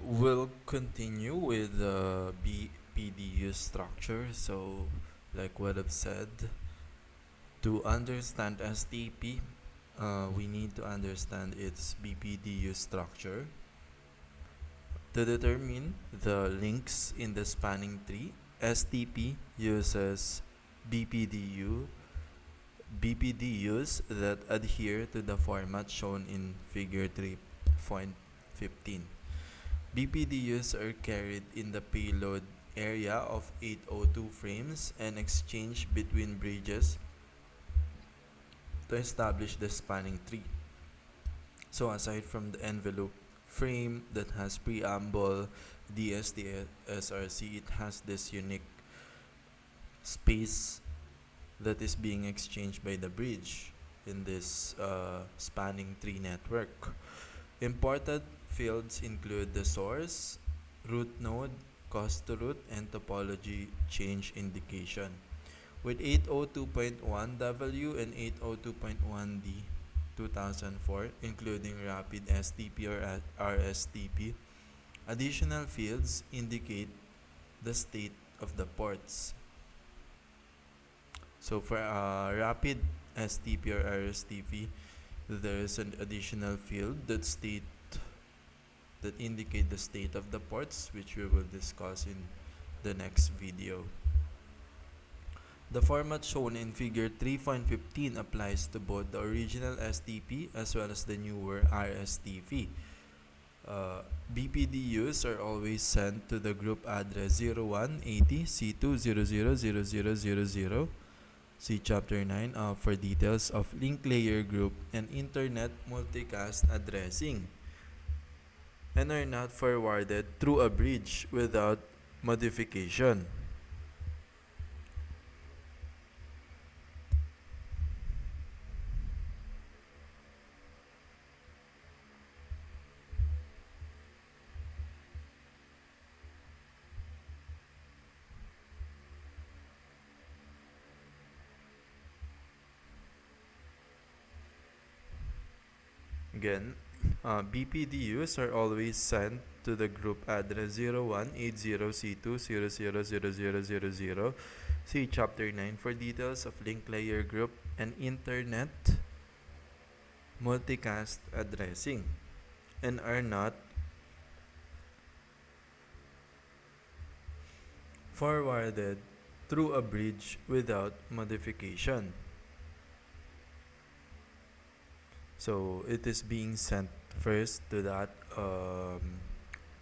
We'll continue with the BPDU structure. So, like what I've said, to understand STP, we need to understand its BPDU structure. To determine the links in the spanning tree, STP uses BPDU BPDUs that adhere to the format shown in Figure 3.15. BPDUs are carried in the payload area of 802 frames and exchanged between bridges to establish the spanning tree. So aside from the envelope frame that has preamble, DSD, SRC, it has this unique space that is being exchanged by the bridge in this spanning tree network. Important fields include the source, root node, cost to root, and topology change indication. With 802.1W and 802.1D 2004, including rapid STP or RSTP, additional fields indicate the state of the ports. So for rapid STP or RSTP, there is an additional field that indicate the state of the ports, which we will discuss in the next video. The format shown in figure 3.15 applies to both the original STP as well as the newer RSTP. BPDUs are always sent to the group address 0180 C2000000. See Chapter 9 for details of link layer group and internet multicast addressing, and are not forwarded through a bridge without modification. Again, BPDUs are always sent to the group address 0180C2000000. See Chapter 9 for details of link layer group and internet multicast addressing, and are not forwarded through a bridge without modification. So it is being sent first to that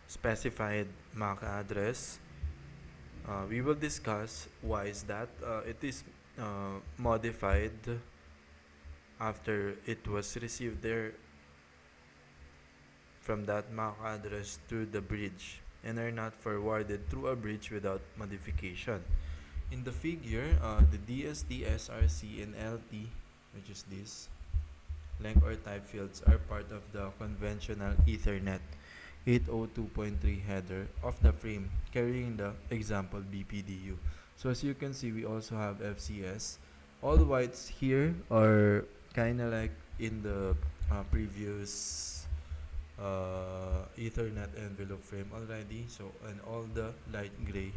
specified MAC address. We will discuss why is that. It is modified after it was received there from that MAC address through the bridge, and are not forwarded through a bridge without modification. In the figure, the DSD, SRC, and LT, which is this, length or type fields, are part of the conventional Ethernet 802.3 header of the frame carrying the example BPDU. So as you can see, we also have FCS. All whites here are kind of like in the previous Ethernet envelope frame already. So, and all the light gray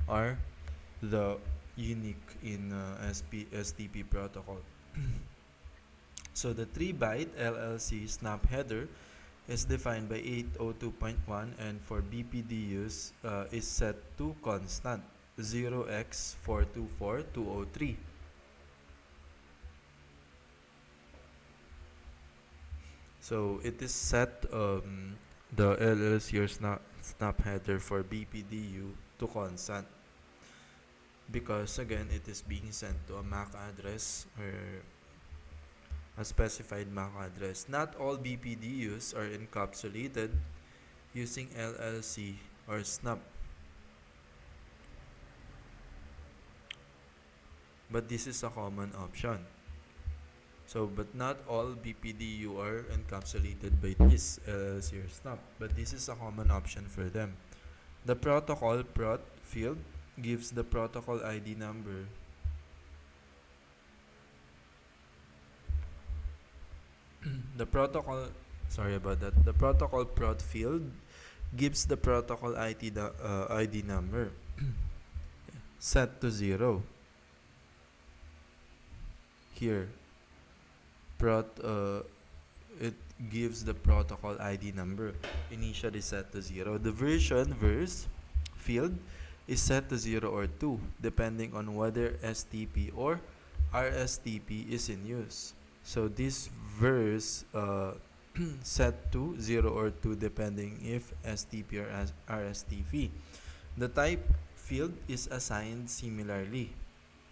are the unique in STP protocol. So the 3-byte LLC snap header is defined by 802.1, and for BPDUs is set to constant 0x424203. So it is set the LLC or snap header for BPDU to constant, because again it is being sent to a MAC address or a specified MAC address. Not all BPDUs are encapsulated using LLC or SNAP, but this is a common option. So, but not all BPDU are encapsulated by this LLC or SNAP, but this is a common option for them. The protocol prot field gives the protocol ID number. The protocol prot field gives the protocol ID number set to 0. Here, it gives the protocol ID number initially set to 0. The verse field is set to 0 or 2 depending on whether STP or RSTP is in use. So this verse set to 0 or 2 depending if STP or RSTP. The type field is assigned similarly.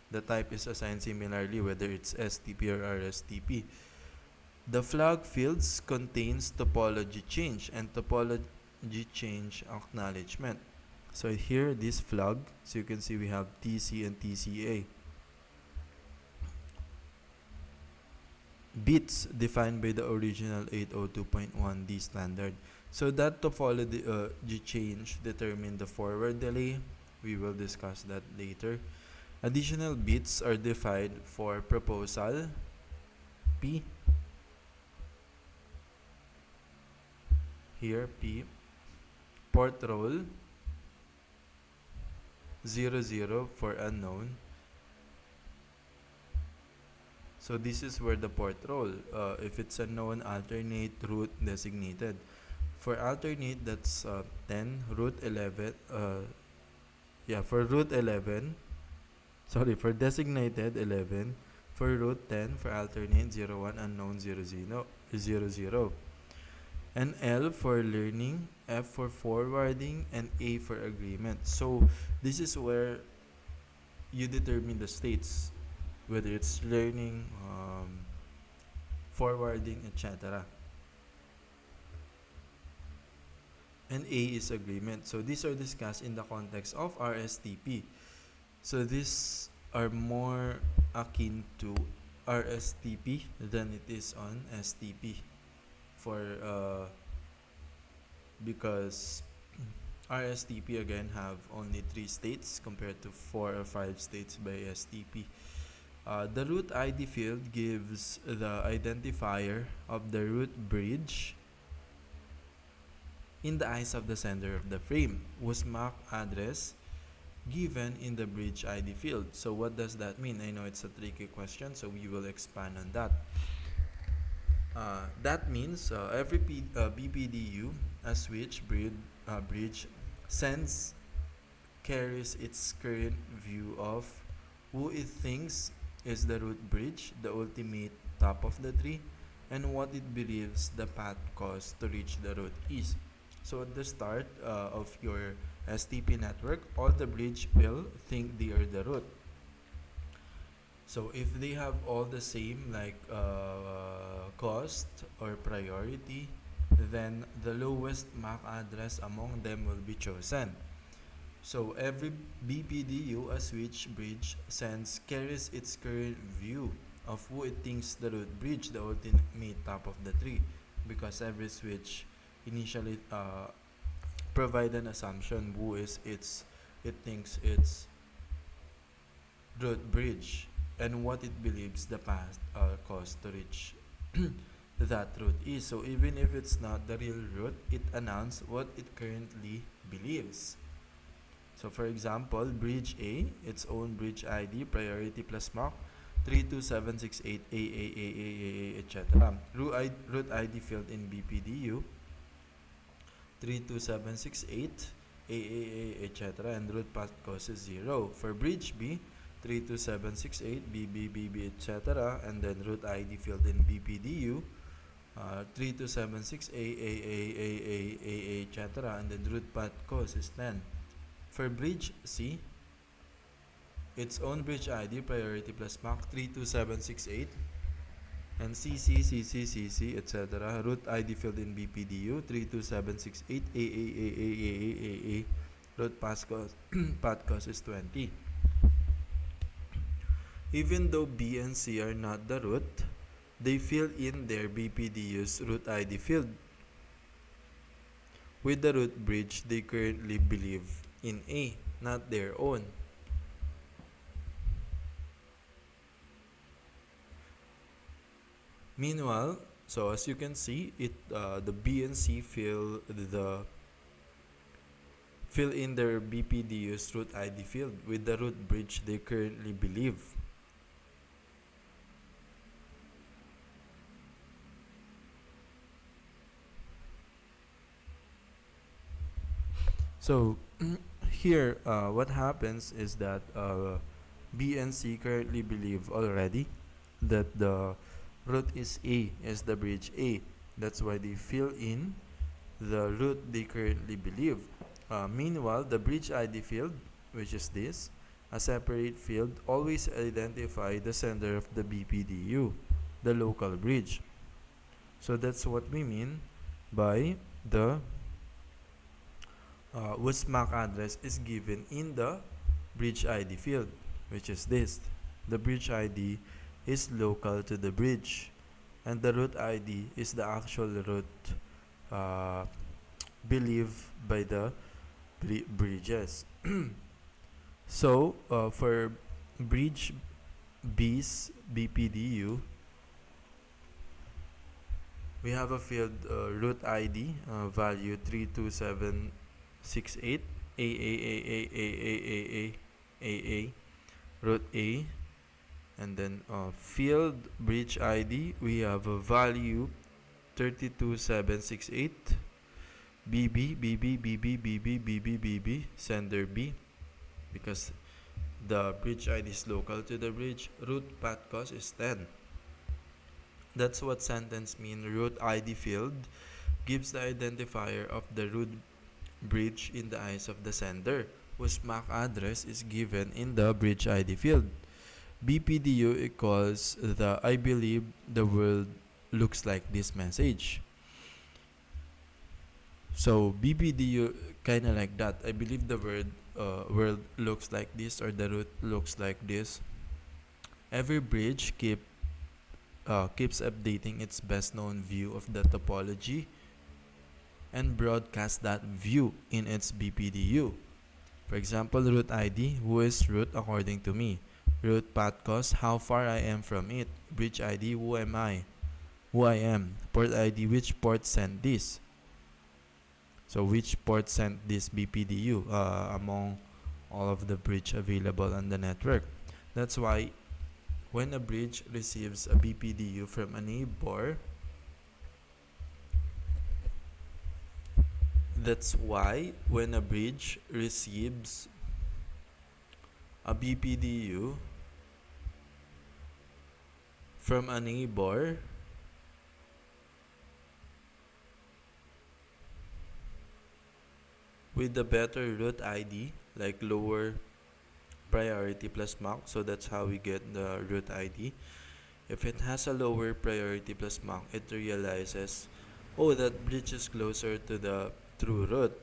Whether it's STP or RSTP. The flag fields contains topology change and topology change acknowledgement. So here, this flag, so you can see we have TC and TCA. Bits defined by the original 802.1d standard. So that topology change determine the forward delay. We will discuss that later. Additional bits are defined for proposal P. Here P. Port roll 00 for unknown. So this is where the port roll. If it's unknown, alternate route designated. For alternate, that's 10, route 11. For route 11. Sorry, for designated 11. For route 10, for alternate 01, unknown 00. And L for learning, F for forwarding, and A for agreement. So this is where you determine the states, whether it's learning, forwarding, etc. And A is agreement. So these are discussed in the context of RSTP. So these are more akin to RSTP than it is on STP. Because RSTP again have only 3 states compared to 4 or 5 states by STP. The route ID field gives the identifier of the route bridge in the eyes of the sender of the frame, whose MAC address given in the bridge ID field. So what does that mean? I know it's a tricky question, so we will expand on that. That means every BPDU, a switch bridge, carries its current view of who it thinks is the root bridge, the ultimate top of the tree, and what it believes the path cost to reach the root is. So at the start of your STP network, all the bridge will think they are the root. So if they have all the same cost or priority, then the lowest MAC address among them will be chosen. So every BPDU, a switch bridge, carries its current view of who it thinks the root bridge, the ultimate top of the tree, because every switch initially provide an assumption who is it thinks it's root bridge and what it believes the path cost to reach that root is. So even if it's not the real root, it announces what it currently believes. So for example, bridge A, its own bridge ID, priority plus MAC 32768 AAAAA, etc. Root ID field in BPDU 32768 AAA, etc. and root path cost is 0. For bridge B, 32768 BB, etc. and then root ID field in BPDU 32768 AAAAA, etc. and then root path cost is 10. For bridge C, its own bridge ID, priority plus MAC 32768 and CC, etc. Root ID field in BPDU 32768 AAAAAA. Root path cost is 20. Even though B and C are not the root, they fill in their BPDU's root ID field with the root bridge they currently believe in A, not their own. Meanwhile, so as you can see, the B and C fill the fill in their BPDU's root ID field with the root bridge they currently believe. So here, what happens is that B and C currently believe already that the root is A, is the bridge A. That's why they fill in the root they currently believe. Meanwhile, the bridge ID field, which is this, a separate field, always identify the sender of the BPDU, the local bridge. So that's what we mean by the whose MAC address is given in the bridge ID field, which is this. The bridge ID is local to the bridge, and the root ID is the actual root believed by the bridges. So for bridge B's BPDU, we have a field root ID value 32768 A root A, and then field bridge ID we have a value 32768 BB sender B, because the bridge ID is local to the bridge. Root path cost is 10. That's what sentence mean. Root ID field gives the identifier of the root bridge in the eyes of the sender, whose MAC address is given in the bridge ID field. BPDU equals the I believe the world looks like this message. So BPDU kinda like that. I believe the world looks like this, or the root looks like this. Every bridge keeps updating its best known view of the topology and broadcast that view in its BPDU. For example, root ID, who is root according to me. Root path cost, how far I am from it. Bridge ID, who am I? Who I am. Port ID, which port sent this. So which port sent this BPDU among all of the bridge available on the network. That's why when a bridge receives a BPDU from a neighbor, that's why when a bridge receives a BPDU from a neighbor, with the better root ID, like lower priority plus MAC, so that's how we get the root ID. If it has a lower priority plus MAC, it realizes, oh, that bridge is closer to the true root,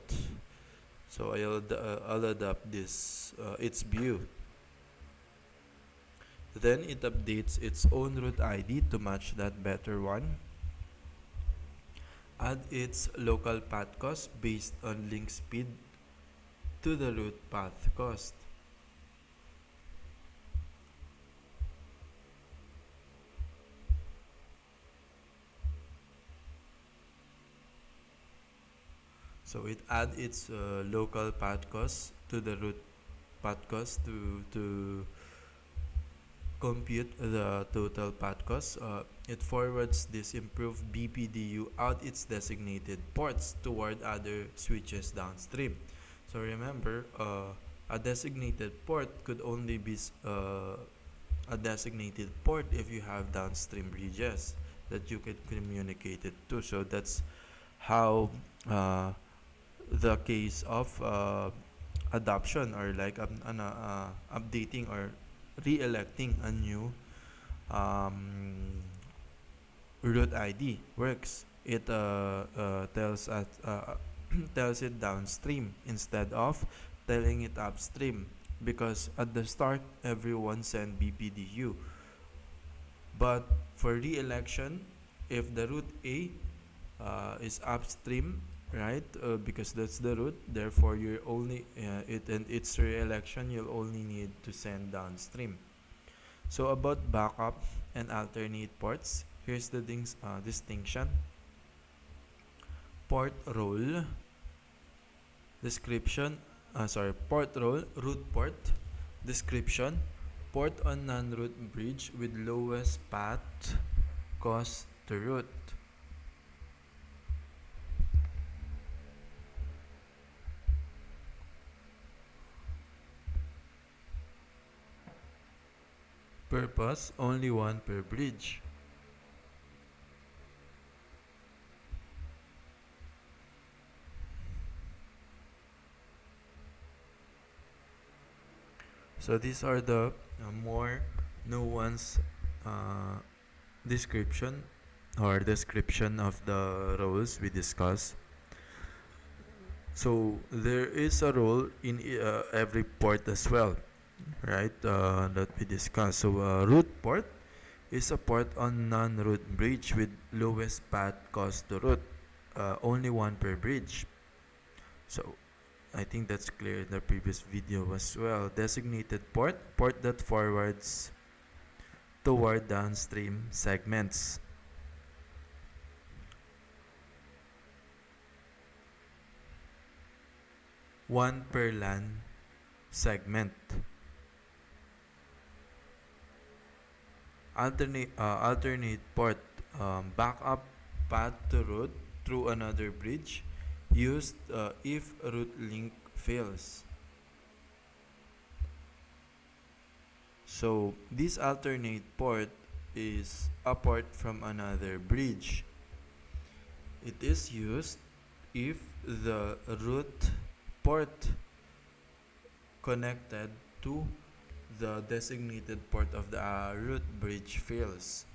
so I'll adopt this its view. Then it updates its own root ID to match that better one. Add its local path cost based on link speed to the root path cost. So it add its local path cost to the root path cost to compute the total path cost. It forwards this improved BPDU out its designated ports toward other switches downstream. So remember, a designated port could only be a designated port if you have downstream bridges that you can communicate it to. So that's how the case of adoption, or like updating or re-electing a new root ID works. It tells us tells it downstream instead of telling it upstream, because at the start everyone sent BPDU, but for re-election, if the root A is upstream, right, because that's the root, therefore you're only it and its re-election, you'll only need to send downstream. So about backup and alternate ports, here's the distinction. Port role, Description, port role, root port. Description, port on non-root bridge with lowest path cost to root. Purpose, only one per bridge. So these are the more nuanced description of the roles we discussed. So there is a role in every port as well, right? That we discussed. So root port is a port on non-root bridge with lowest path cost to root, only one per bridge. So I think that's clear in the previous video as well. Designated port, port that forwards toward downstream segments. One per LAN segment. Alternate port, backup path to route through another bridge used if route link fails. So this alternate port is a port from another bridge. It is used if the root port connected to the designated port of the root bridge fails.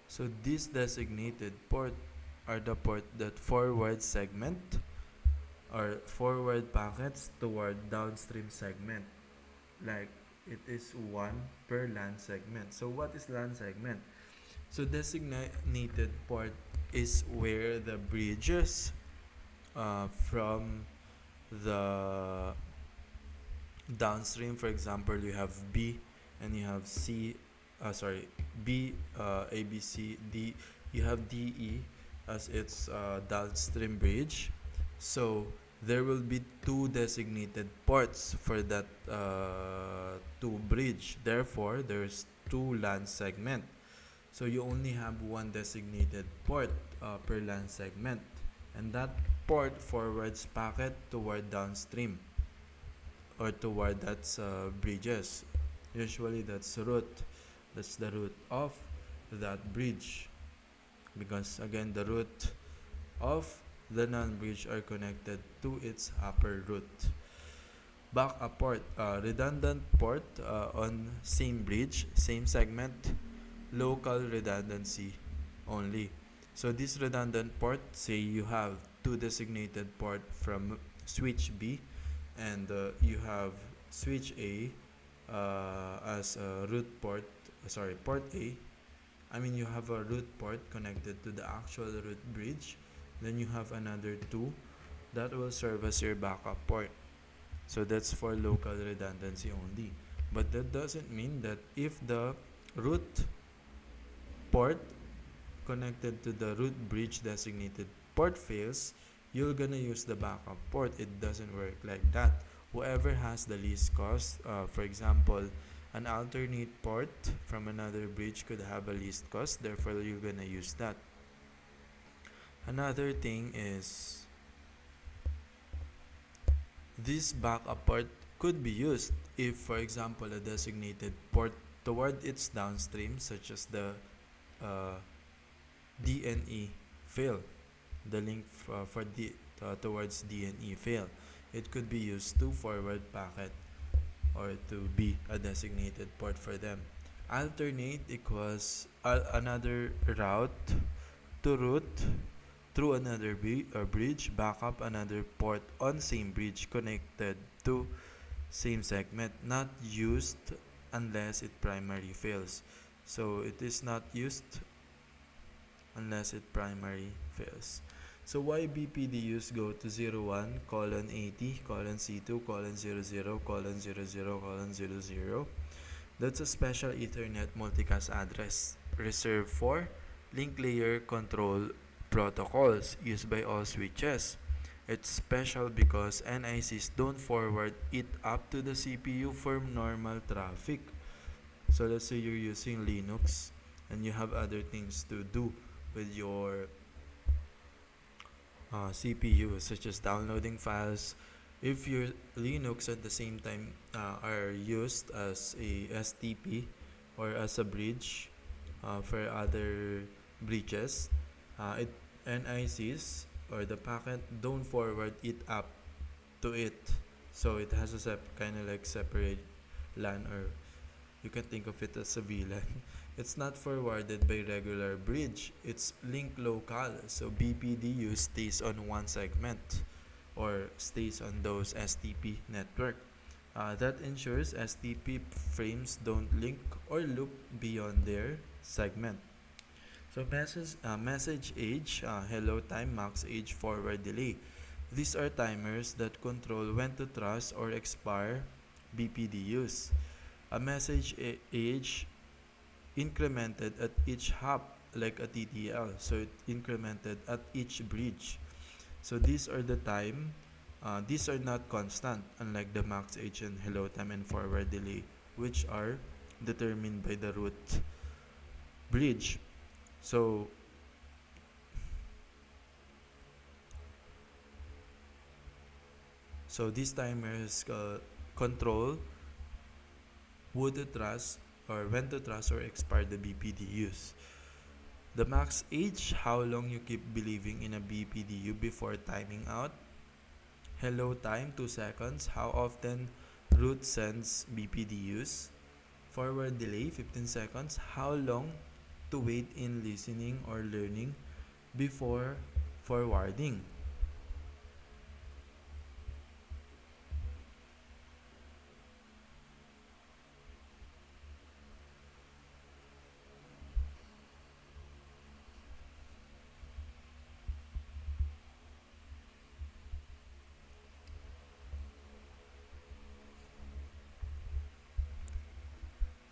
So this designated port are the port that forward segment or forward packets toward downstream segment. Like it is one per LAN segment. So what is LAN segment? So designated port is where the bridges from the downstream, for example, you have B and you have B, A, B, C, D, you have D, E as its downstream bridge. So there will be two designated ports for that two bridge. Therefore, there's two LAN segment. So you only have one designated port per LAN segment, and that port forwards packet toward downstream or toward that's bridges. Usually that's root. That's the root of that bridge, because again the root of the non-bridge are connected to its upper root. Backup port, redundant port on same bridge, same segment, local redundancy only. So this redundant port, say you have two designated port from switch B and you have switch A as a root port, port A. I mean, you have a root port connected to the actual root bridge. Then you have another two that will serve as your backup port. So that's for local redundancy only. But that doesn't mean that if the root port connected to the root bridge designated port fails, you're gonna use the backup port. It doesn't work like that. Whoever has the least cost, for example, an alternate port from another bridge could have a least cost, therefore you're gonna use that. Another thing is this backup port could be used if, for example, a designated port toward its downstream, such as the DNE fail, the link towards DNE fail. It could be used to forward packet or to be a designated port for them. Alternate equals another route to route through another bridge, backup another port on same bridge connected to same segment, not used unless it primary fails. So it is not used unless it primary fails. So why BPDUs go to 01 colon 80 colon C2 colon 00 colon 00 colon 00? That's a special Ethernet multicast address reserved for link layer control protocols used by all switches. It's special because NICs don't forward it up to the CPU for normal traffic. So let's say you're using Linux and you have other things to do with your CPU, such as downloading files. If your Linux at the same time are used as a STP or as a bridge for other bridges, it NICs or the packet don't forward it up to it, so it has a kind of like separate LAN, or you can think of it as a VLAN. It's not forwarded by regular bridge. It's link local. So BPDU stays on one segment or stays on those STP network. That ensures STP frames don't link or loop beyond their segment. So message age, hello time, max age, forward delay. These are timers that control when to trust or expire BPDUs. A message age incremented at each hop like a TTL, so it incremented at each bridge. So these are not constant, unlike the max age and hello time and forward delay, which are determined by the root bridge. So these timers control who to trust or when to trust or expire the BPDUs. The max age, how long you keep believing in a BPDU before timing out. Hello time, 2 seconds, how often root sends BPDUs. Forward delay, 15 seconds, how long to wait in listening or learning before forwarding.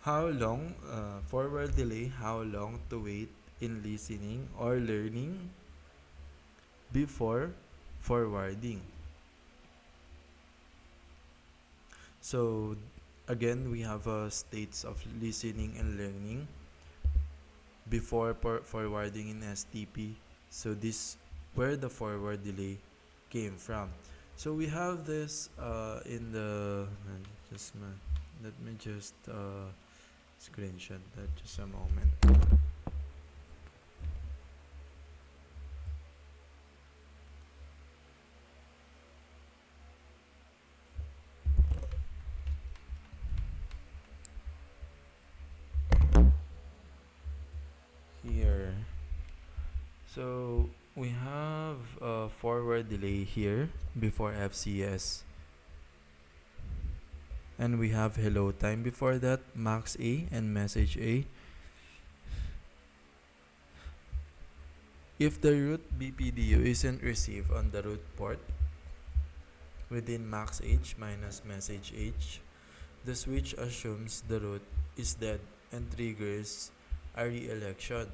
How long, forward delay, how long to wait in listening or learning before forwarding. So again, we have states of listening and learning before forwarding in STP. So this where the forward delay came from. So we have this in the let me just screenshot that just a moment. Here, so we have a forward delay here before FCS, and we have hello time before that, max A and message A. If the root BPDU isn't received on the root port within max H minus message H, the switch assumes the root is dead and triggers a re-election.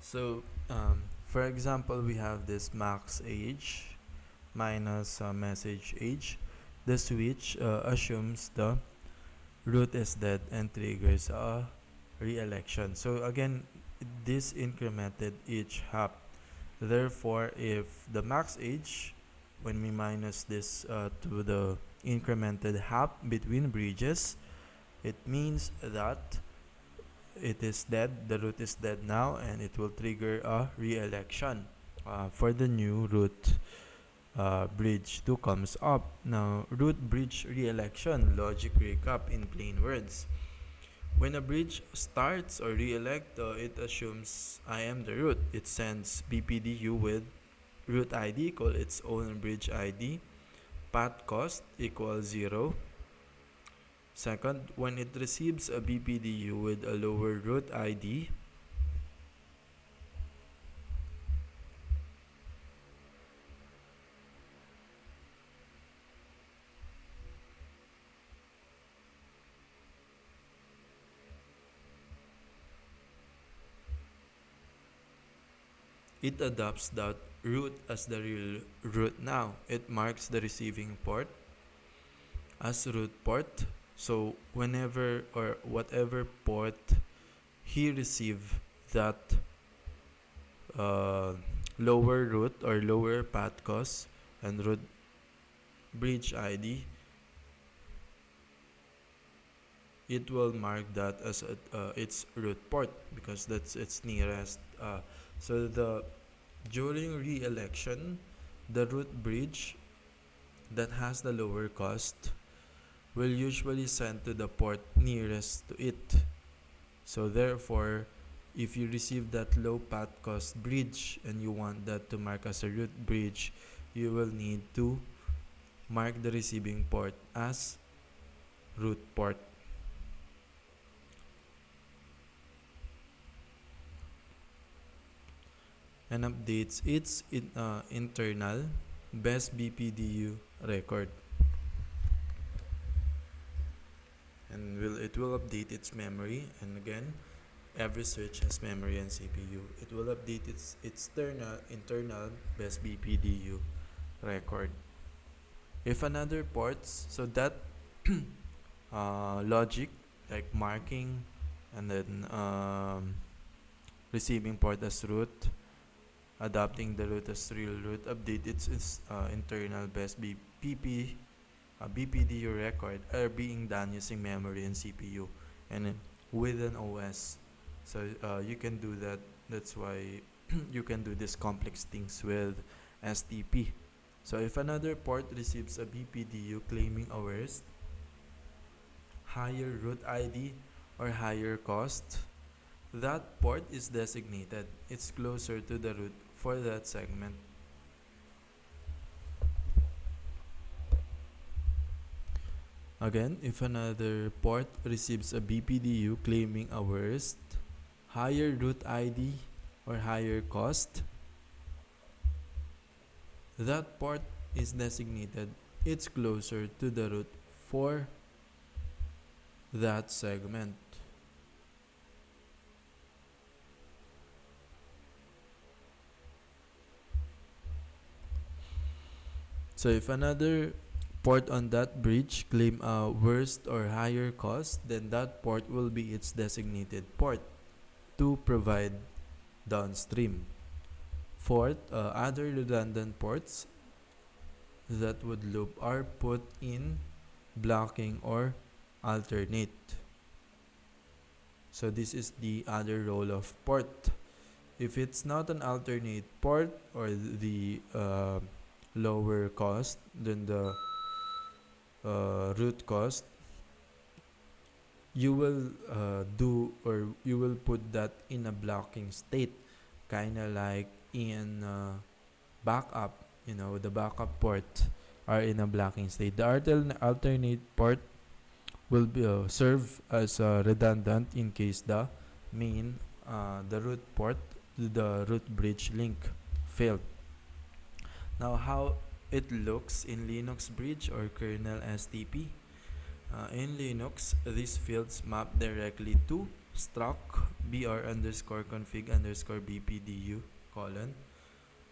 So, for example, we have this max age minus message age. The switch assumes the root is dead and triggers a re-election. So again, this incremented each hop. Therefore, if the max age, when we minus this to the incremented hop between bridges, it means that it is dead, the root is dead now, and it will trigger a re-election for the new root bridge 2 comes up. Now, root bridge re-election, logic recap in plain words. When a bridge starts or reelect, it assumes I am the root. It sends BPDU with root ID equal its own bridge ID, path cost equals 0. Second, when it receives a BPDU with a lower root ID, it adopts that root as the real root now. It marks the receiving port as root port. So whenever or whatever port he receive that uh, lower root or lower path cost and root bridge ID, it will mark that as its root port because that's its nearest. So the during re-election, the root bridge that has the lower cost will usually send to the port nearest to it. So therefore, if you receive that low path cost bridge and you want that to mark as a root bridge, you will need to mark the receiving port as root port. And updates its internal best BPDU record. And it will update its memory, and again, every switch has memory and CPU. It will update its internal best BPDU record. If another ports, so that logic like marking and then receiving port as root, adopting the root as real root, update its internal best BPDU record are being done using memory and CPU and with an OS. So you can do that. That's why you can do these complex things with STP. So if another port receives a BPDU claiming a worst, higher root ID or higher cost, that port is designated. It's closer to the root for that segment. Again, if another port receives a BPDU claiming a worst, higher root ID or higher cost, that port is designated. It's closer to the root for that segment. So if another port on that bridge claim a worst or higher cost, then that port will be its designated port to provide downstream. Fourth, other redundant ports that would loop are put in blocking or alternate. So this is the other role of port. If it's not an alternate port or the lower cost than the root cost, you will do or you will put that in a blocking state, kind of like in backup. The backup port are in a blocking state. The alternate port will be serve as redundant in case the main the root port to the root bridge link failed. Now, how it looks in Linux bridge or kernel STP. In Linux, these fields map directly to struct br_config_bpdu :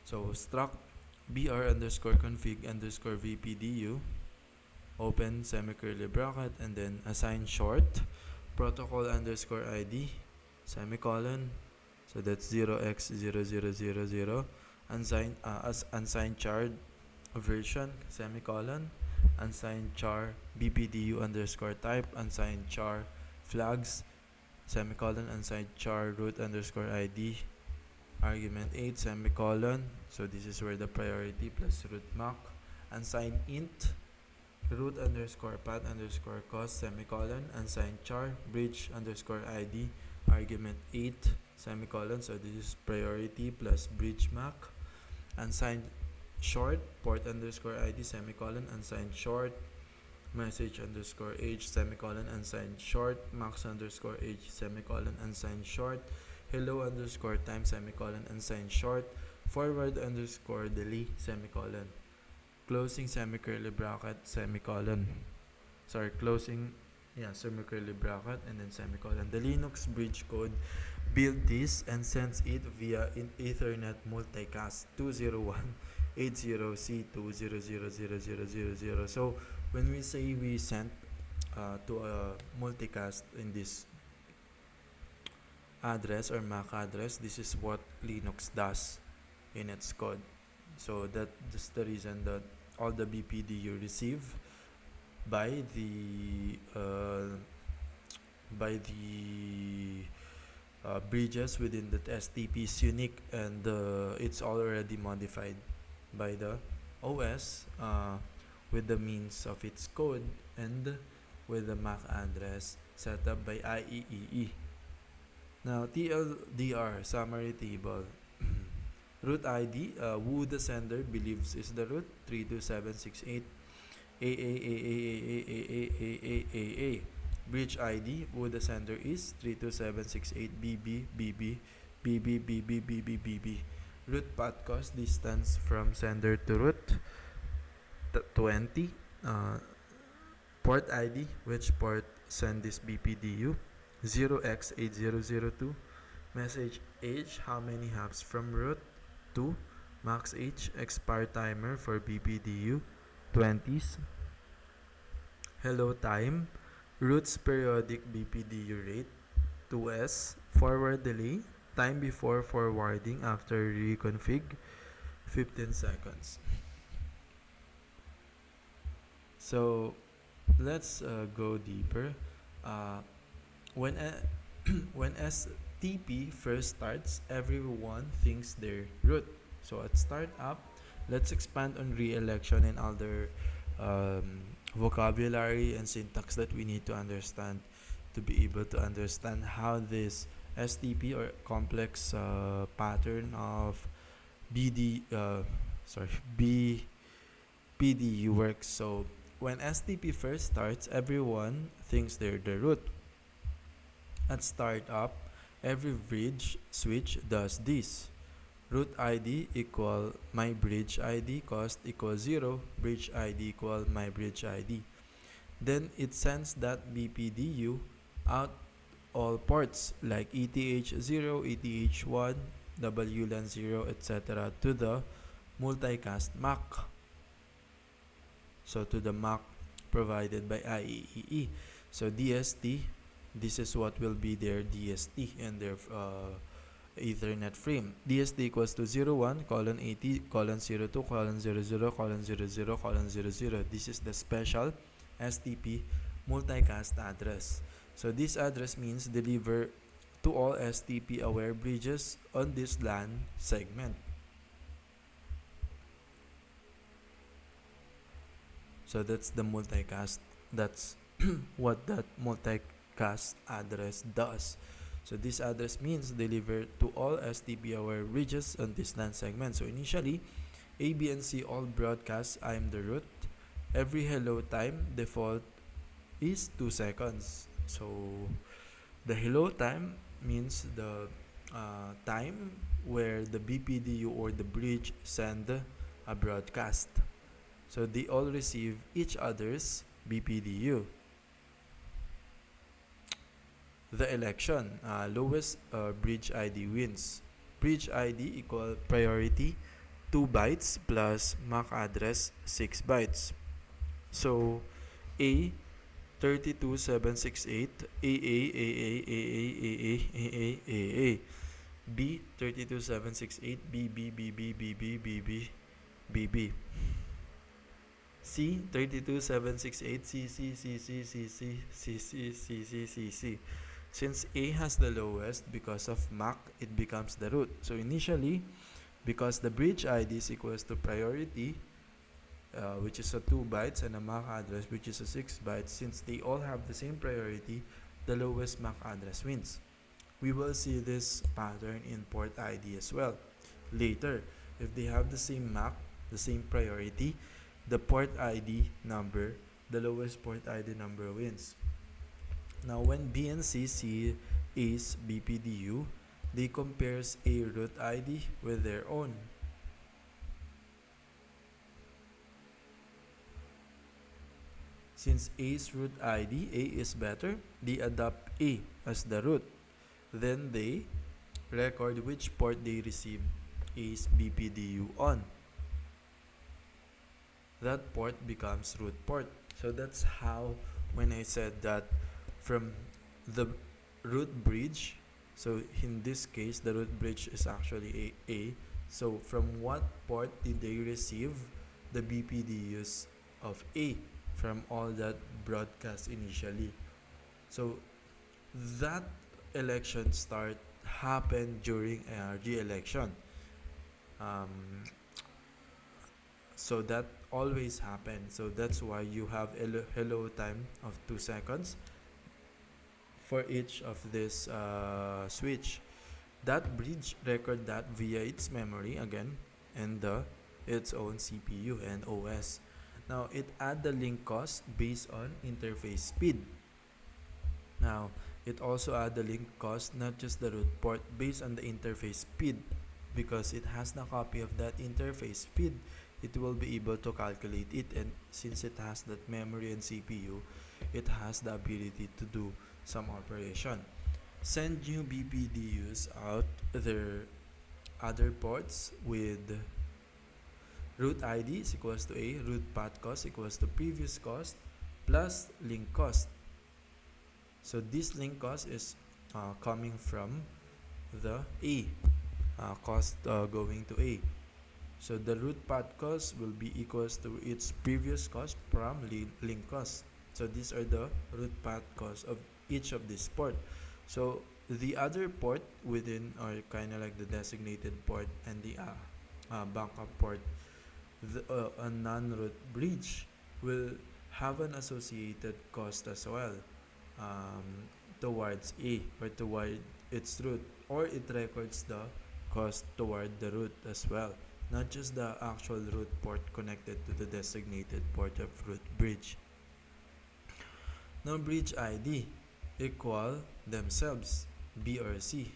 so struct br_config_vpdu open semi-curly bracket and then assign short protocol_id semicolon, so that's 0x0000, unsigned char version semicolon, unsigned char bpdu_type, unsigned char flags semicolon, unsigned char root_id argument 8 semicolon, so this is where the priority plus root mac, unsigned int root underscore path underscore cost semicolon unsigned char bridge underscore id argument 8 semicolon. So this is priority plus bridge mac unsigned short port underscore id semicolon unsigned short message underscore age semicolon unsigned short max underscore age semicolon unsigned short hello underscore time semicolon unsigned short forward underscore delay semicolon closing semi-curly bracket semicolon closing semi-curly bracket and then semicolon. The Linux bridge code build this and sends it via Ethernet multicast 20180C2000000. So when we say we sent to a multicast in this address or MAC address, this is what Linux does in its code. So that's the reason that all the BPD you receive by the bridges within the STP is unique, and it's already modified by the OS with the means of its code and with the MAC address set up by IEEE. Now TLDR summary table. Root ID, who the sender believes is the root 32768 AAAAAAAAAAA. Bridge ID, who the sender is 32768 BB BB BB BB BB BB. Root path cost distance from sender to root 20. Port ID, which port send this BPDU 0x8002. Message age, how many hops from root 2. Max H expire timer for BPDU 20s. Hello time, roots periodic BPDU rate 2s. Forward delay, time before forwarding after reconfig 15 seconds. So let's go deeper. When STP first starts, everyone thinks they're root. So at startup, let's expand on re-election and other vocabulary and syntax that we need to understand to be able to understand how this STP or complex pattern of BPDU works. So when STP first starts, everyone thinks they're the root. At startup, every bridge switch does this. Root ID equal my bridge ID, cost equal 0, bridge ID equal my bridge ID. Then it sends that BPDU out all ports like ETH0, ETH1, WLAN 0, etc. to the multicast MAC. So to the MAC provided by IEEE. So DST, this is what will be their DST and their Ethernet frame. DST equals to 01:80:02:00:00:00:00. This is the special STP multicast address. So this address means deliver to all STP aware bridges on this LAN segment. So that's the multicast. That's what that multicast address does. So this address means deliver to all STP aware bridges on this LAN segment. So initially, A, B, and C all broadcast I am the root. Every hello time default is 2 seconds. So the hello time means the time where the BPDU or the bridge send a broadcast. So they all receive each other's BPDU. The election, lowest bridge ID wins. Bridge ID equal priority 2 bytes plus MAC address 6 bytes. So A 32768 AA B 32768 BB C 32768 CC. Since A has the lowest, because of MAC, it becomes the root. So initially, because the bridge ID is equals to priority, which is a 2 bytes, and a MAC address, which is a 6 bytes. Since they all have the same priority, the lowest MAC address wins. We will see this pattern in port ID as well later. If they have the same MAC, the same priority, the port ID number, the lowest port ID number wins. Now, when B and C see A's BPDU, they compares A root ID with their own. Since A's root ID, A is better, they adopt A as the root. Then they record which port they receive A's BPDU on. That port becomes root port. So that's how, when I said that from the root bridge, so in this case the root bridge is actually A. So from what port did they receive the BPDUs of A from all that broadcast initially? So that election start happened during ARG election. So that always happens. So that's why you have hello time of 2 seconds for each of this switch. That bridge record that via its memory again and its own CPU and OS. Now it add the link cost based on interface speed. Now it also add the link cost, not just the root port, based on the interface speed, because it has the copy of that interface speed. It will be able to calculate it, and since it has that memory and CPU, it has the ability to do some operation. Send new BPDUs out their other ports with root ID is equals to A, root path cost equals to previous cost plus link cost. So this link cost is coming from the A, cost going to A. So the root path cost will be equals to its previous cost from link cost. So these are the root path cost of each of this port. So the other port within are kind of like the designated port and the backup port. A non-root bridge will have an associated cost as well towards A or toward its root, or it records the cost toward the root as well, not just the actual root port connected to the designated port of root bridge. Now bridge ID equal themselves, B or C.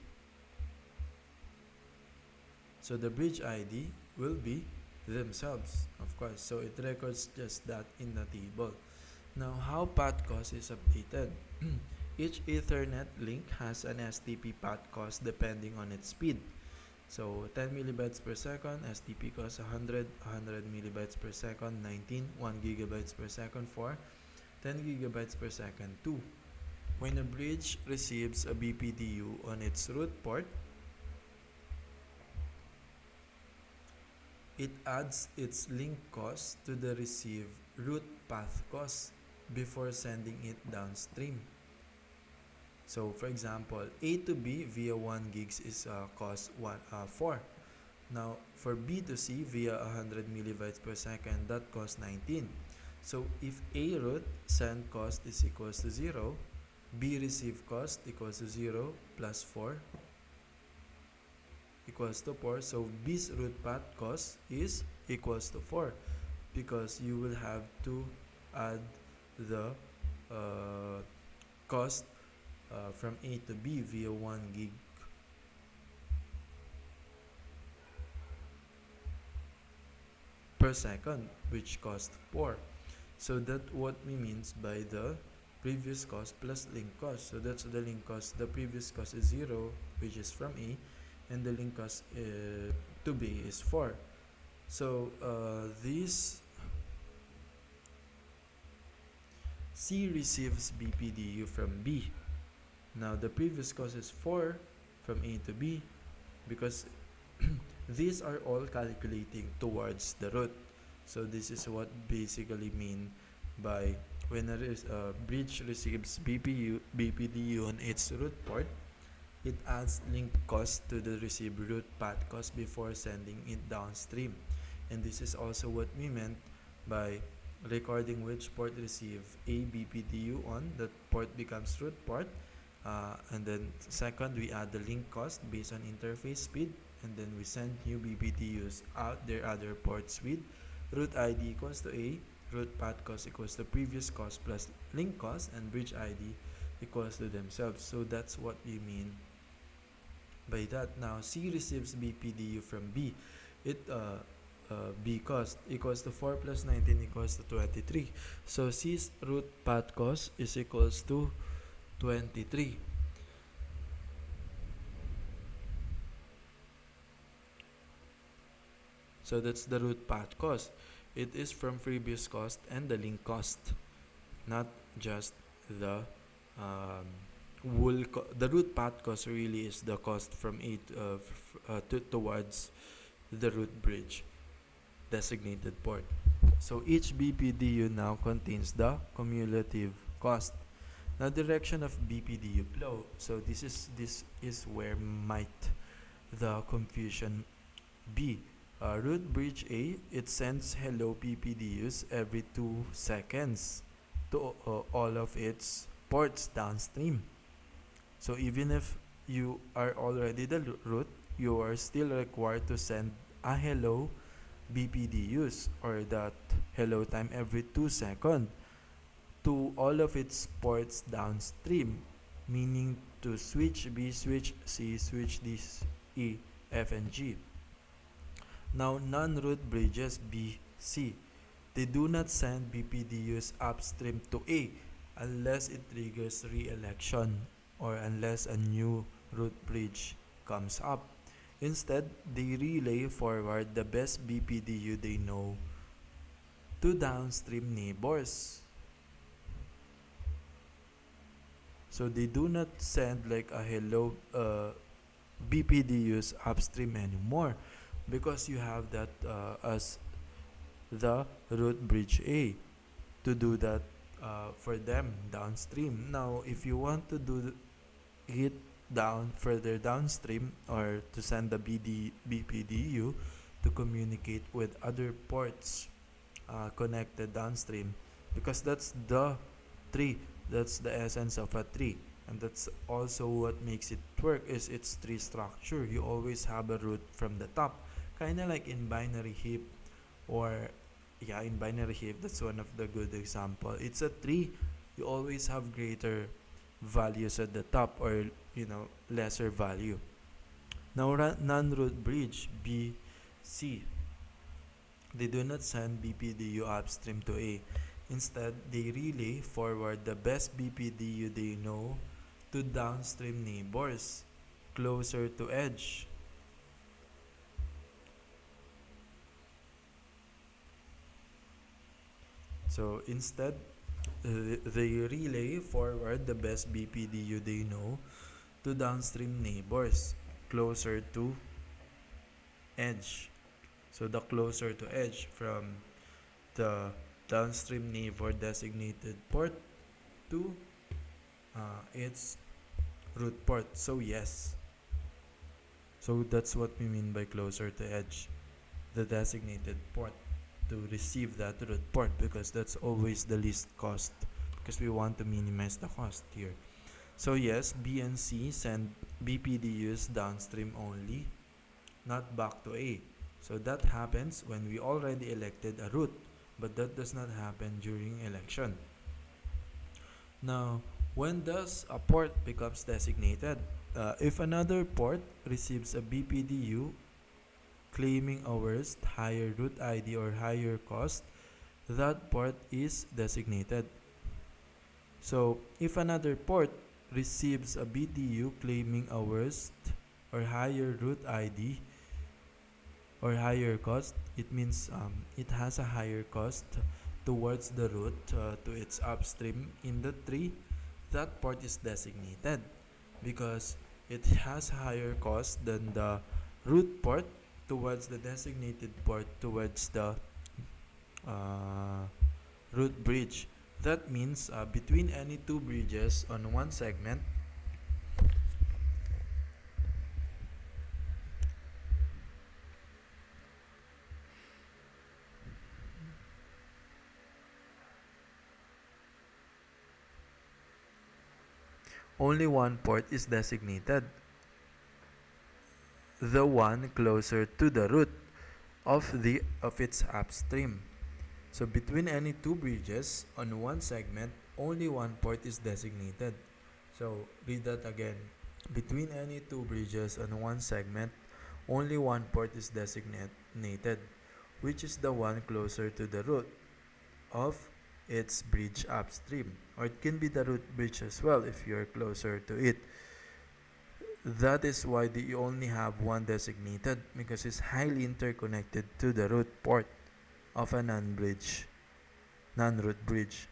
So the bridge ID will be themselves, of course. So it records just that in the table. Now how path cost is updated. Each Ethernet link has an STP path cost depending on its speed. So 10 millibytes per second, STP cost 100 millibytes per second, 19, 1 gigabytes per second for 10 gigabytes per second 2. When a bridge receives a BPDU on its root port, it adds its link cost to the received root path cost before sending it downstream. So for example, A to B via 1 gigs is cost 4. Now for B to C via 100 millibytes per second, that costs 19. So if A root send cost is equals to 0, B receive cost equals to 0 plus 4 equals to 4. So B's root path cost is equals to 4, because you will have to add the cost from A to B via 1 gig. Per second, which cost 4. So that's what we means by the previous cost plus link cost. So that's the link cost. The previous cost is 0, which is from A, and the link cost to B is 4. So this C receives BPDU from B. Now the previous cost is 4 from A to B, because these are all calculating towards the root. So this is what basically mean by when a bridge receives BPDU on its root port, it adds link cost to the received root path cost before sending it downstream. And this is also what we meant by recording which port receive a BPDU on. That port becomes root port. And then second, we add the link cost based on interface speed, and then we send new BPDUs out their other ports with root ID equals to A, root path cost equals to previous cost plus link cost, and bridge ID equals to themselves. So that's what we mean by that. Now C receives BPDU from B. It B cost equals to 4 plus 19 equals to 23. So C's root path cost is equals to 23. So that's the root path cost. It is from previous cost and the link cost, not just the the root path cost really is the cost from A towards the root bridge designated port. So each BPDU now contains the cumulative cost. Now direction of BPDU flow. So this is where might the confusion be. Root bridge A, it sends hello BPDUs every 2 seconds to all of its ports downstream. So even if you are already the root, you are still required to send a hello BPDUs, or that hello time, every 2 seconds to all of its ports downstream, meaning to switch B, switch C, switch D, E, F, and G. Now, non-root bridges B, C, they do not send BPDUs upstream to A unless it triggers re-election or unless a new root bridge comes up. Instead, they relay forward the best BPDU they know to downstream neighbors. So they do not send like a hello BPDUs upstream anymore, because you have that as the root bridge A to do that for them downstream. Now, if you want to do it down further downstream, or to send the BPDU to communicate with other ports connected downstream, because that's the tree, that's the essence of a tree, and that's also what makes it work, is its tree structure. You always have a root from the top, kind of like in binary heap, or in binary heap, that's one of the good example. It's a tree, you always have greater values at the top, or lesser value. Now non-root bridge B, C, they do not send BPDU upstream to A. Instead, they relay forward the best BPDU they know to downstream neighbors closer to edge. So instead, they relay forward the best BPDU they know to downstream neighbors closer to edge. So the closer to edge from the downstream neighbor designated port to its root port. So yes. So that's what we mean by closer to edge, the designated port to receive that root port, because that's always the least cost, because we want to minimize the cost here. So yes, B and C send BPDUs downstream only, not back to A. So that happens when we already elected a root, but that does not happen during election. Now, when does a port becomes designated? If another port receives a BPDU claiming a worst, higher root ID or higher cost, that port is designated. So, if another port receives a BDU claiming a worst or higher root ID or higher cost, it means it has a higher cost towards the root to its upstream in the tree. That port is designated because it has higher cost than the root port towards the designated port towards the root bridge. That means between any two bridges on one segment, only one port is designated, the one closer to the root of its upstream. So between any two bridges on one segment, only one port is designated. So read that again. Between any two bridges on one segment, only one port is designated, which is the one closer to the root of its bridge upstream. Or it can be the root bridge as well if you're closer to it. That is why you only have one designated, because it's highly interconnected to the root port of a non-root bridge.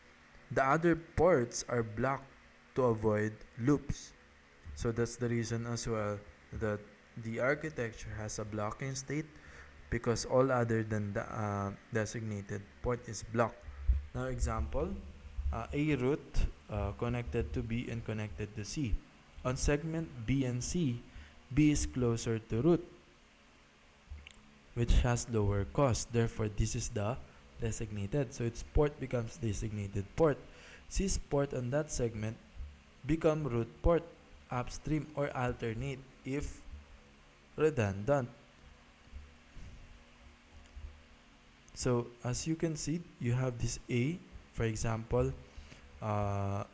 The other ports are blocked to avoid loops. So that's the reason as well that the architecture has a blocking state, because all other than the designated port is blocked. Now example, A root connected to B and connected to C. On segment B and C, B is closer to root, which has lower cost. Therefore, this is the designated. So its port becomes designated port. C's port on that segment become root port, upstream, or alternate if redundant. So as you can see, you have this A, for example, A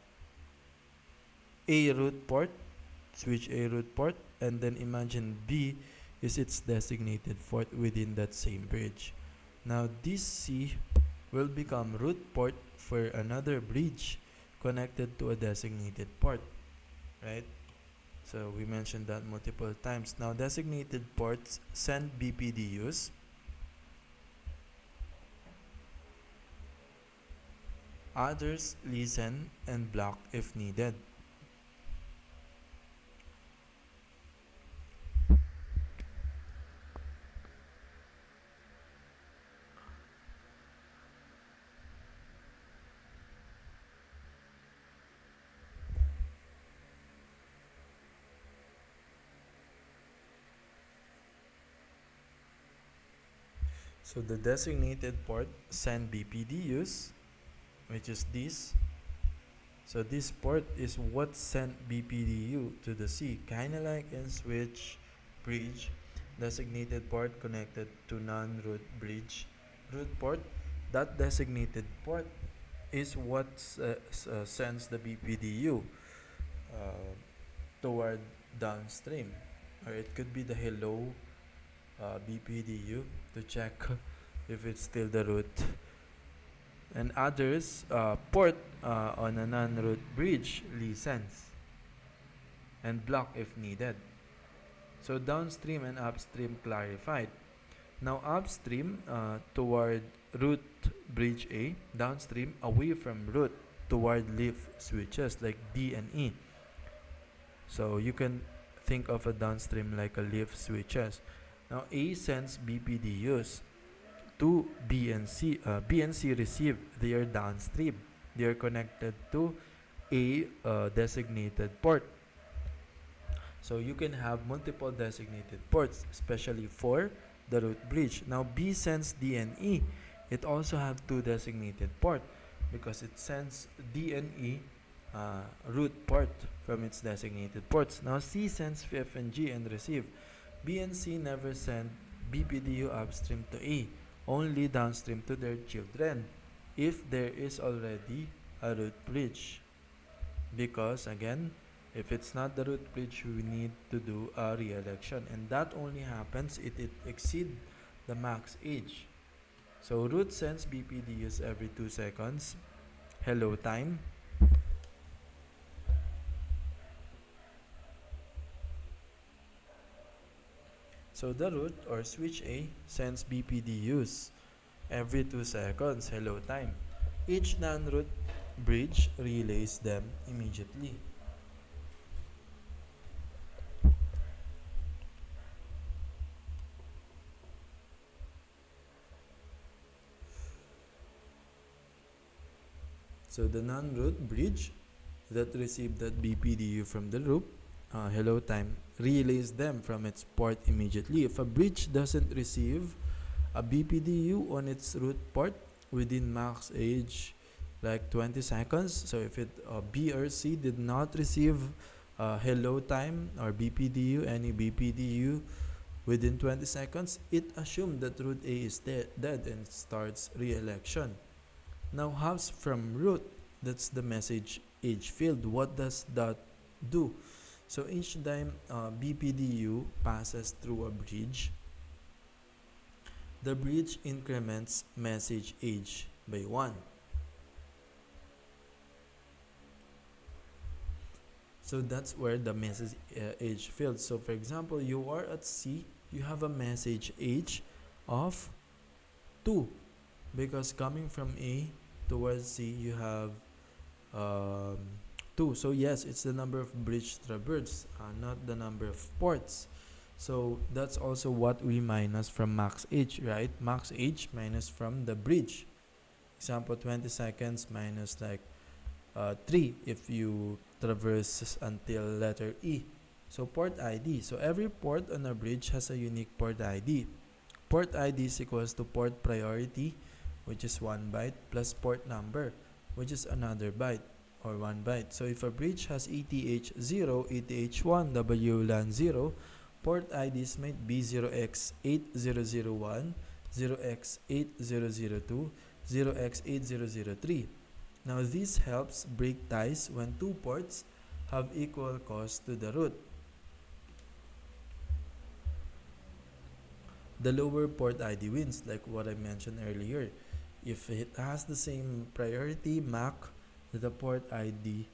root port, switch A root port, and then imagine B is its designated port within that same bridge. Now this C will become root port for another bridge connected to a designated port, right? So we mentioned that multiple times. Now designated ports send BPDUs. Others listen and block if needed. So the designated port send BPDUs, which is this. So this port is what sent BPDU to the C, kind of like in switch bridge. Designated port connected to non-root bridge root port. That designated port is what sends the BPDU toward downstream, or it could be the hello BPDU to check if it's still the root. And others port on a non-root bridge listens and block if needed. So downstream and upstream clarified. Now upstream toward root bridge A, downstream away from root toward leaf switches like D and E. So you can think of a downstream like a leaf switches. Now A sends BPDUs to B and C. B and C receive. They are downstream. They are connected to a designated port. So you can have multiple designated ports, especially for the root bridge. Now B sends D and E. It also have two designated port because it sends D and E root port from its designated ports. Now C sends F and G and receive. B and C never send BPDU upstream to A, only downstream to their children if there is already a root bridge. Because again, if it's not the root bridge, we need to do a re-election, and that only happens if it exceeds the max age. So root sends BPDUs every 2 seconds. Hello time. So the root or switch A sends BPDUs every 2 seconds. Hello time. Each non-root bridge relays them immediately. So the non-root bridge that received that BPDU from the root, hello time, relays them from its port immediately. If a bridge doesn't receive a BPDU on its root port within max age, like 20 seconds. So if it B or C did not receive hello time or BPDU, any BPDU within 20 seconds, it assumed that root A is dead and starts re-election. Now hops from root, that's the message age field. What does that do? So each time BPDU passes through a bridge, the bridge increments message age by 1. So that's where the message age field. So for example, you are at C, you have a message age of 2, because coming from A towards C you have um, 2. So yes, it's the number of bridge traversed, not the number of ports. So that's also what we minus from max age, right? Max age minus from the bridge. Example, 20 seconds minus like 3 if you traverse until letter E. So port ID. So every port on a bridge has a unique port ID. Port ID is equals to port priority, which is 1 byte, plus port number, which is another byte or 1 byte. So if a bridge has ETH0, ETH1, WLAN 0, port IDs might be 0x8001, 0x8002, 0x8003. Now this helps break ties when two ports have equal cost to the root. The lower port ID wins, like what I mentioned earlier. If it has the same priority MAC, the port ID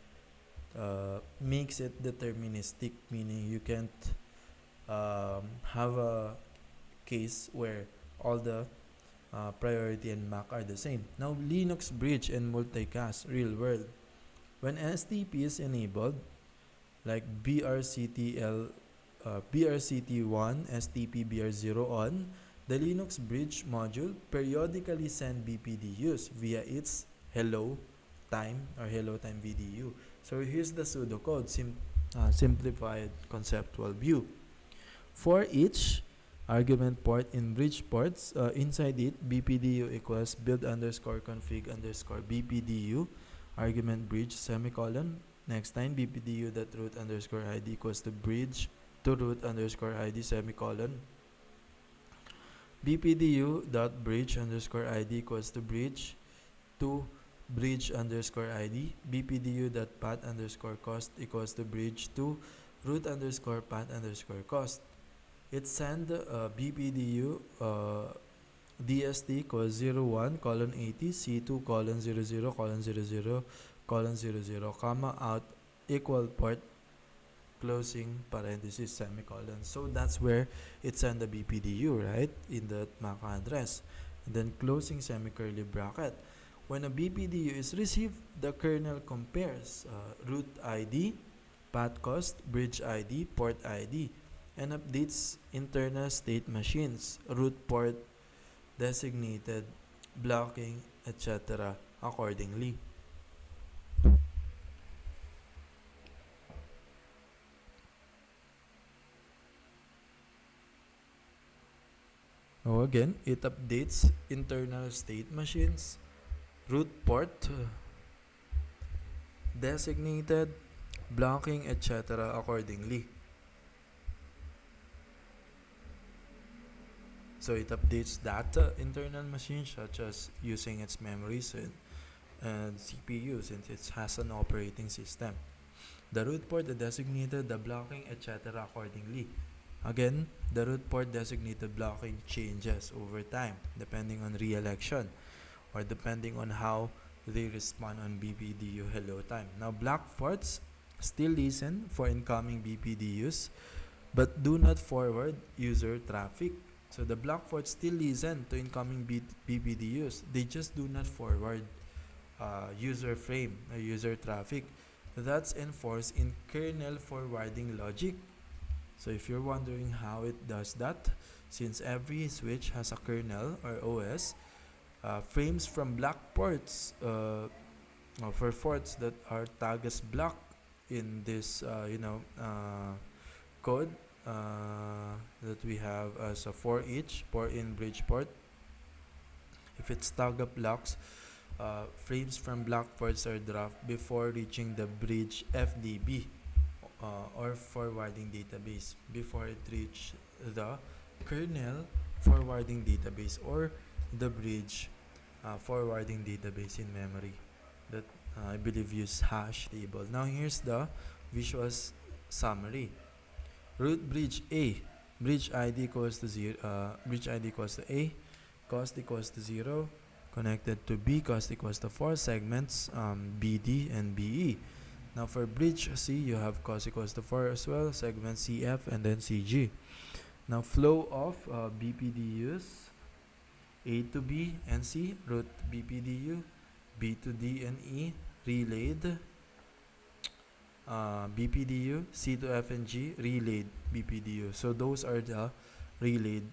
makes it deterministic, meaning you can't have a case where all the priority and MAC are the same. Now Linux bridge and multicast real world. When STP is enabled, like BRCTL, BRCT1, STP BR0 on, the Linux bridge module periodically send BPDUs via its hello time or hello time VDU. So here's the pseudocode, simplified conceptual view. For each argument port in bridge ports, inside it BPDU equals build underscore config underscore BPDU argument bridge semicolon. Next line, BPDU dot root underscore ID equals to bridge to root underscore ID semicolon. BPDU dot bridge underscore ID equals to bridge to bridge underscore ID. BPDU dot path underscore cost equals to bridge to root underscore path underscore cost. It send BPDU DST equals 01 colon 80 C2 colon 00 colon 00 colon 00 comma out equal port closing parenthesis semicolon. So that's where it send the BPDU, right, in the MAC address, and then closing semi-curly bracket. When a BPDU is received, the kernel compares root ID, path cost, bridge ID, port ID, and updates internal state machines, root port designated, blocking, etc. accordingly. Now again, it updates internal state machines, root port designated, blocking, etc. accordingly. So it updates data internal machines, such as using its memories and CPU, since it has an operating system. The root port designated, the blocking, etc. accordingly. Again, the root port designated blocking changes over time depending on re-election or depending on how they respond on BPDU hello time. Now block ports still listen for incoming BPDUs but do not forward user traffic. So the block ports still listen to incoming BPDUs. They just do not forward user frame or user traffic. That's enforced in kernel forwarding logic. So if you're wondering how it does that, since every switch has a kernel or OS, frames from block ports for ports that are tagged as block in this code that we have as a for each for in bridge port. If it's tagged blocks, frames from black ports are dropped before reaching the bridge FDB, or forwarding database, before it reach the kernel forwarding database, or the bridge forwarding database in memory that I believe use hash table. Now here's the visual summary. Root bridge A, bridge ID equals to 0, bridge ID equals to A, cost equals to 0, connected to B, cost equals to 4 segments, BD and BE. Now for bridge C, you have cost equals to 4 as well, segment CF and then CG. Now flow of BPDUs, A to B and C, root BPDU, B to D and E, relayed, BPDU, C to F and G, relayed BPDU. So those are the relayed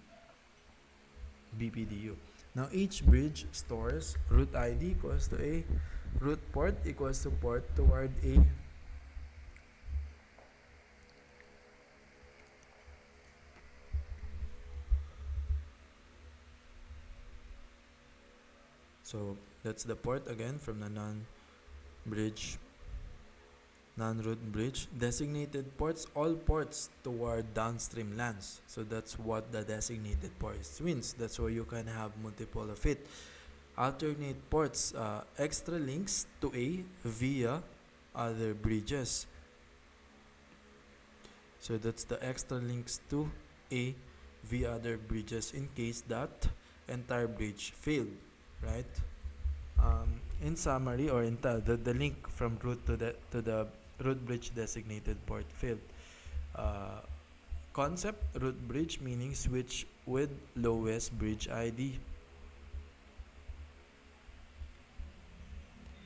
BPDU. Now each bridge stores root ID equals to A, root port equals to port toward A, so that's the port again from the non-root bridge. Designated ports, all ports toward downstream lands. So that's what the designated ports means. That's why you can have multiple of it. Alternate ports, extra links to A via other bridges. So that's the extra links to A via other bridges in case that entire bridge failed, right? In summary, or in the link from root to the root bridge designated port failed. Concept, root bridge meaning switch with lowest bridge ID.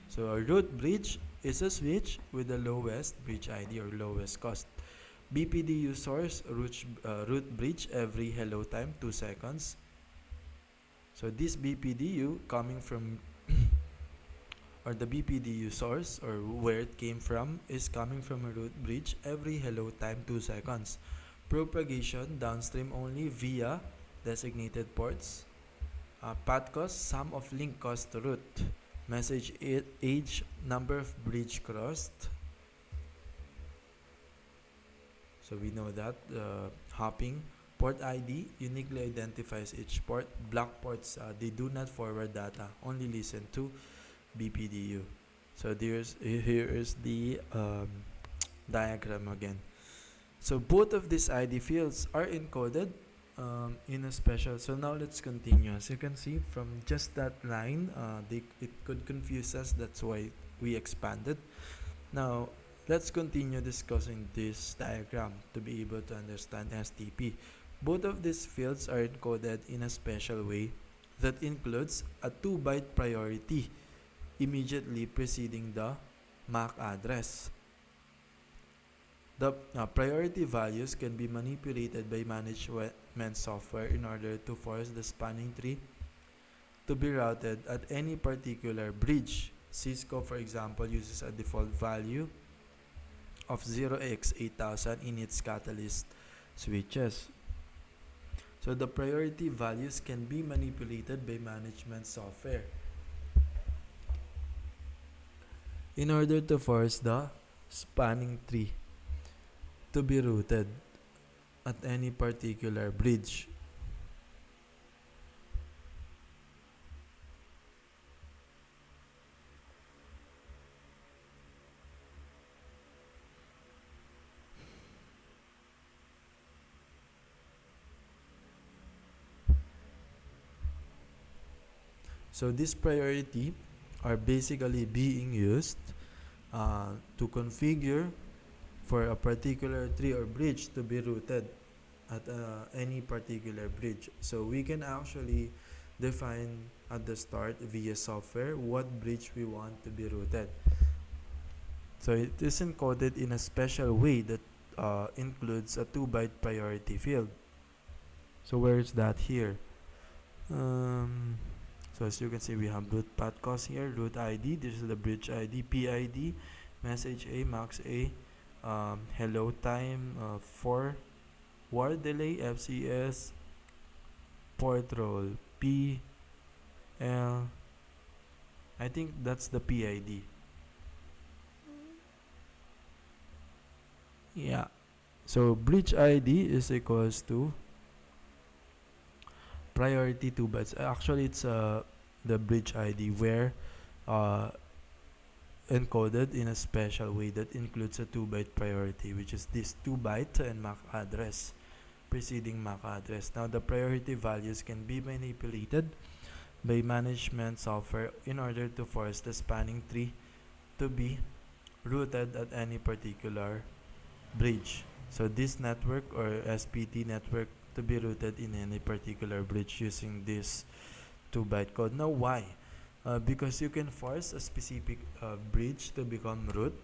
So a root bridge is a switch with the lowest bridge ID or lowest cost. BPDU source root bridge every hello time 2 seconds. So this BPDU coming from or the BPDU source, or where it came from, is coming from a root bridge every hello time 2 seconds. Propagation downstream only via designated ports. Path cost, sum of link cost to root. Message age, number of bridge crossed. So we know that hopping. Port ID uniquely identifies each port. Black ports, they do not forward data, only listen to BPDU. So here is the diagram again. So both of these ID fields are encoded in a special. So now let's continue. As you can see from just that line, it could confuse us. That's why we expanded. Now let's continue discussing this diagram to be able to understand STP. Both of these fields are encoded in a special way that includes a 2-byte priority immediately preceding the MAC address. The priority values can be manipulated by management software in order to force the spanning tree to be routed at any particular bridge. Cisco, for example, uses a default value of 0x8000 in its Catalyst switches. So the priority values can be manipulated by management software in order to force the spanning tree to be routed at any particular bridge. So this priority are basically being used to configure for a particular tree or bridge to be routed at any particular bridge. So we can actually define at the start via software what bridge we want to be routed. So it is encoded in a special way that includes a 2-byte priority field. So where is that here? So as you can see, we have root path cost here, root ID, this is the bridge ID, PID, message A, max A, hello time, 4, ward delay, FCS, port role, P, L, I think that's the PID. Yeah. So bridge ID is equals to priority 2 bytes. Actually, it's the bridge ID where uh, encoded in a special way that includes a 2-byte priority, which is this 2-byte and MAC address preceding MAC address. Now, the priority values can be manipulated by management software in order to force the spanning tree to be routed at any particular bridge. So this network or SPT network to be routed in any particular bridge using this 2-byte code. Now why? Because you can force a specific bridge to become root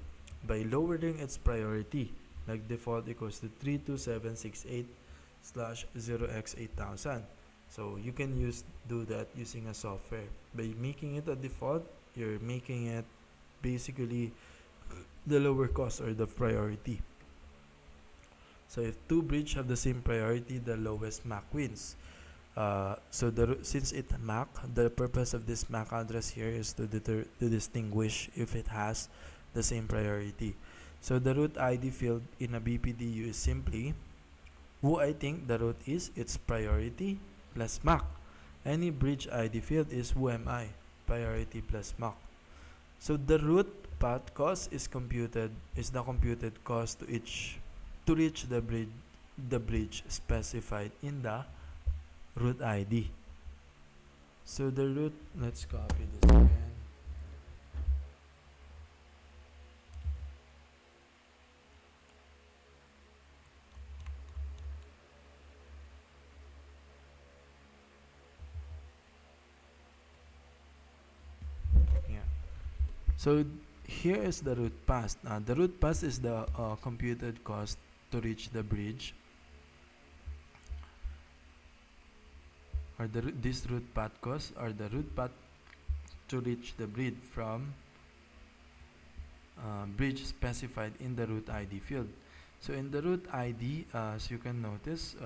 by lowering its priority, like default equals to 32768 slash 0x8000. So you can do that using a software. By making it a default, you're making it basically the lower cost or the priority. So if two bridges have the same priority, the lowest MAC wins. Since it's MAC, the purpose of this MAC address here is to distinguish if it has the same priority. So the root ID field in a BPDU is simply who I think the root is, its priority plus MAC. Any bridge ID field is who am I, priority plus MAC. So the root path cost is the computed cost to reach the bridge specified in the root ID. So the root, let's copy this again. Yeah. So here is the root path. The root path is the computed cost to reach the bridge, or this root path cost, or the root path to reach the bridge from bridge specified in the root ID field. So in the root ID, as you can notice,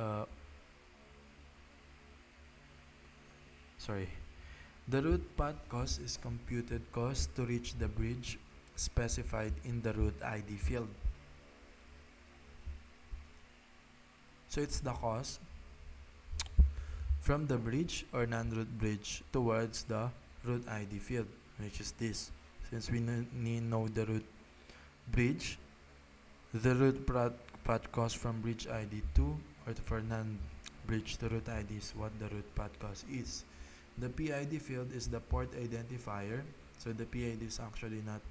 the root path cost is computed cost to reach the bridge specified in the root ID field. So it's the cost from the bridge or non-root bridge towards the root ID field, which is this. Since we know the root bridge, the root path cost from bridge ID 2 or for non-bridge to root ID is what the root path cost is. The PID field is the port identifier. So the PID is actually not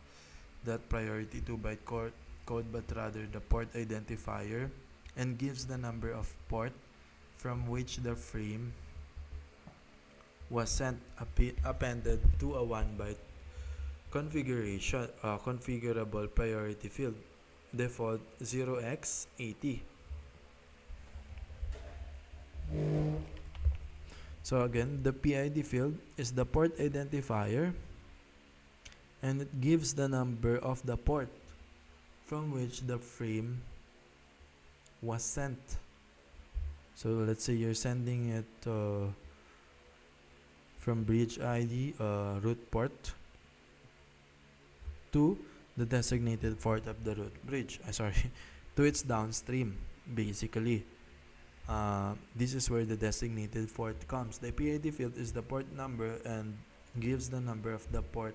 that priority 2-byte code, but rather the port identifier, and gives the number of port from which the frame was sent appended to a 1-byte configurable priority field, default 0x80. So again, the PID field is the port identifier, and it gives the number of the port from which the frame was sent. So let's say you're sending it from bridge ID root port to the designated port of the root bridge. To its downstream, basically. This is where the designated port comes. The PID field is the port number and gives the number of the port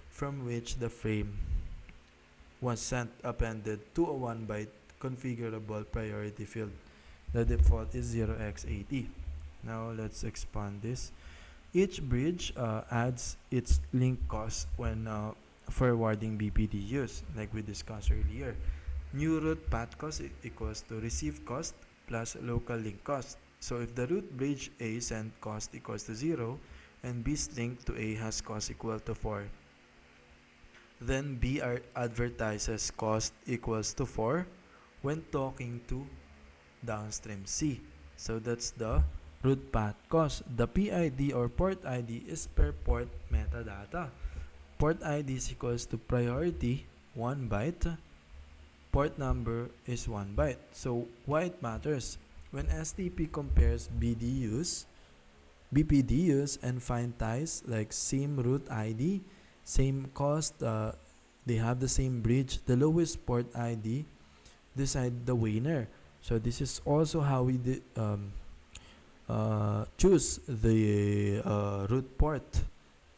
from which the frame was sent appended to a 1-byte configurable priority field. The default is 0x80. Now let's expand this. Each bridge adds its link cost when forwarding BPDUs, like we discussed earlier. New root path cost equals to receive cost plus local link cost. So if the root bridge A send cost equals to 0 and B's link to A has cost equal to 4, then B advertises cost equals to 4 when talking to downstream C. So that's the root path cost. The PID or port ID is per port metadata. Port ID is equals to priority 1 byte. Port number is 1 byte. So why it matters? When STP compares BPDUs and find ties like same root ID same cost, they have the same bridge, the lowest port ID decide the winner. So this is also how we choose the root port.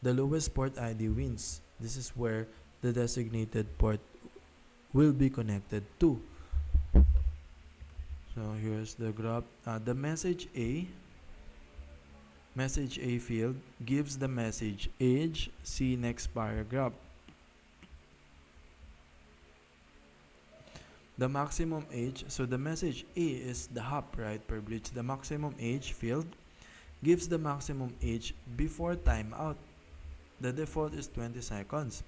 The lowest port ID wins. This is where the designated port will be connected to. So here's the graph. The message A field gives the message age. See next paragraph. The maximum age, so the message A is the hop, right, per bridge. The maximum age field gives the maximum age before timeout. The default is 20 seconds.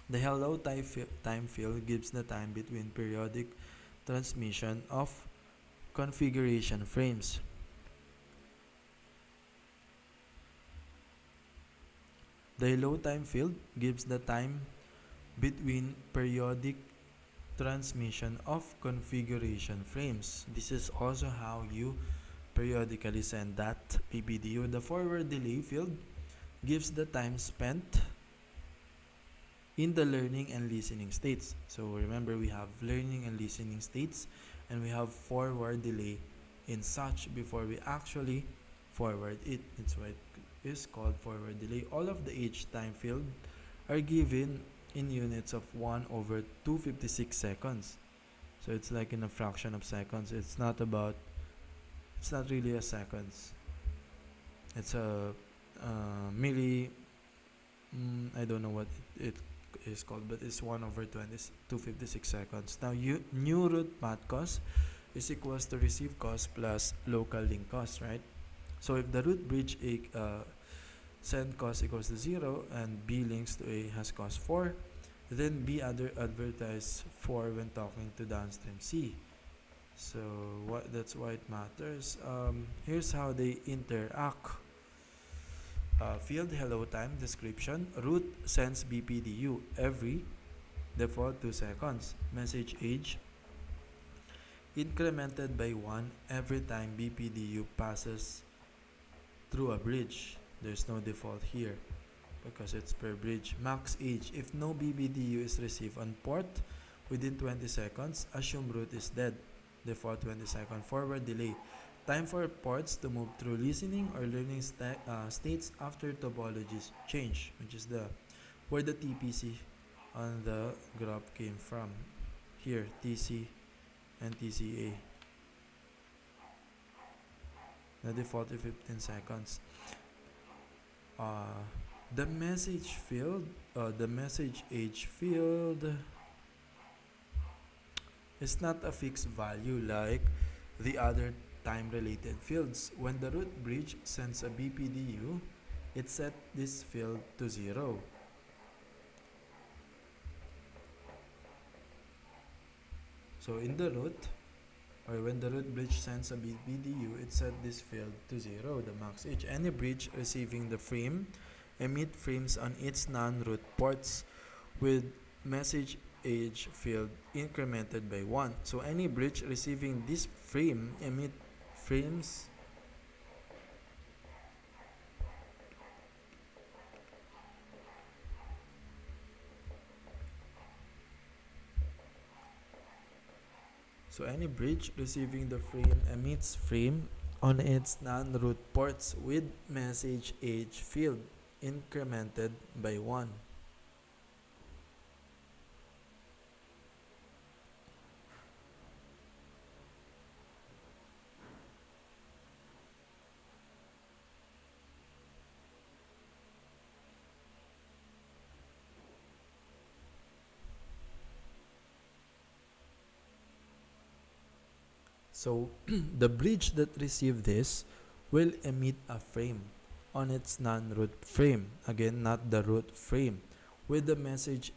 The hello time field gives the time between periodic transmission of configuration frames. The hello time field gives the time between periodic transmission of configuration frames. This is also how you periodically send that PBDU. The forward delay field gives the time spent in the learning and listening states. So remember, we have learning and listening states, and we have forward delay in such before we actually forward it. That's why it is called forward delay. All of the age time field are given in units of 1/256 seconds. So it's like in a fraction of seconds. It's not really a seconds. It's a I don't know what it is called, but it's 1/256 seconds. Now new root path cost is equals to receive cost plus local link cost, right? So if the root bridge send cost equals to 0 and B links to A has cost 4, then B advertise 4 when talking to downstream C. So that's why it matters. Here's how they interact. Field hello time description. Root sends BPDU every default 2 seconds. Message age incremented by 1 every time BPDU passes through a bridge. There's no default here because it's per bridge. Max age. If no BPDU is received on port within 20 seconds, assume root is dead. Default 20 second. Forward delay. Time for ports to move through listening or learning states after topologies change, which is where the TPC on the graph came from. Here, TC and TCA. The default is 15 seconds. The message field, the message age field is not a fixed value like the other time-related fields. When the root bridge sends a BPDU, it set this field to 0. So in the root, or when the root bridge sends a BPDU, it set this field to 0, the max age. Any bridge receiving the frame emit frames on its non-root ports with message age field incremented by 1. So any bridge receiving this frame emit frames emits frame on its non-root ports with message age field incremented by 1. So the bridge that received this will emit a frame on its non-root frame, again not the root frame, with the message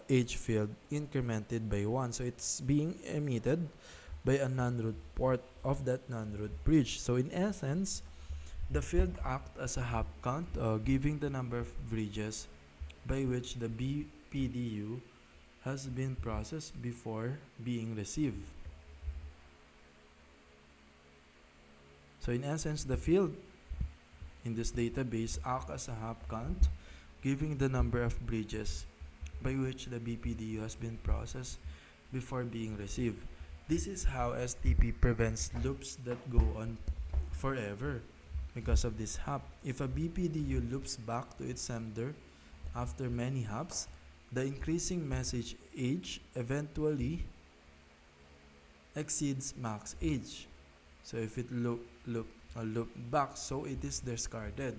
age field incremented by 1. So it's being emitted by a non-root port of that non-root bridge. So in essence, the field acts as a hop count, giving the number of bridges by which the BPDU has been processed before being received. So in essence, the field in this database acts as a hop count, giving the number of bridges by which the BPDU has been processed before being received. This is how STP prevents loops that go on forever because of this hop. If a BPDU loops back to its sender after many hops, the increasing message age eventually exceeds max age. So if it loop back, so it is discarded.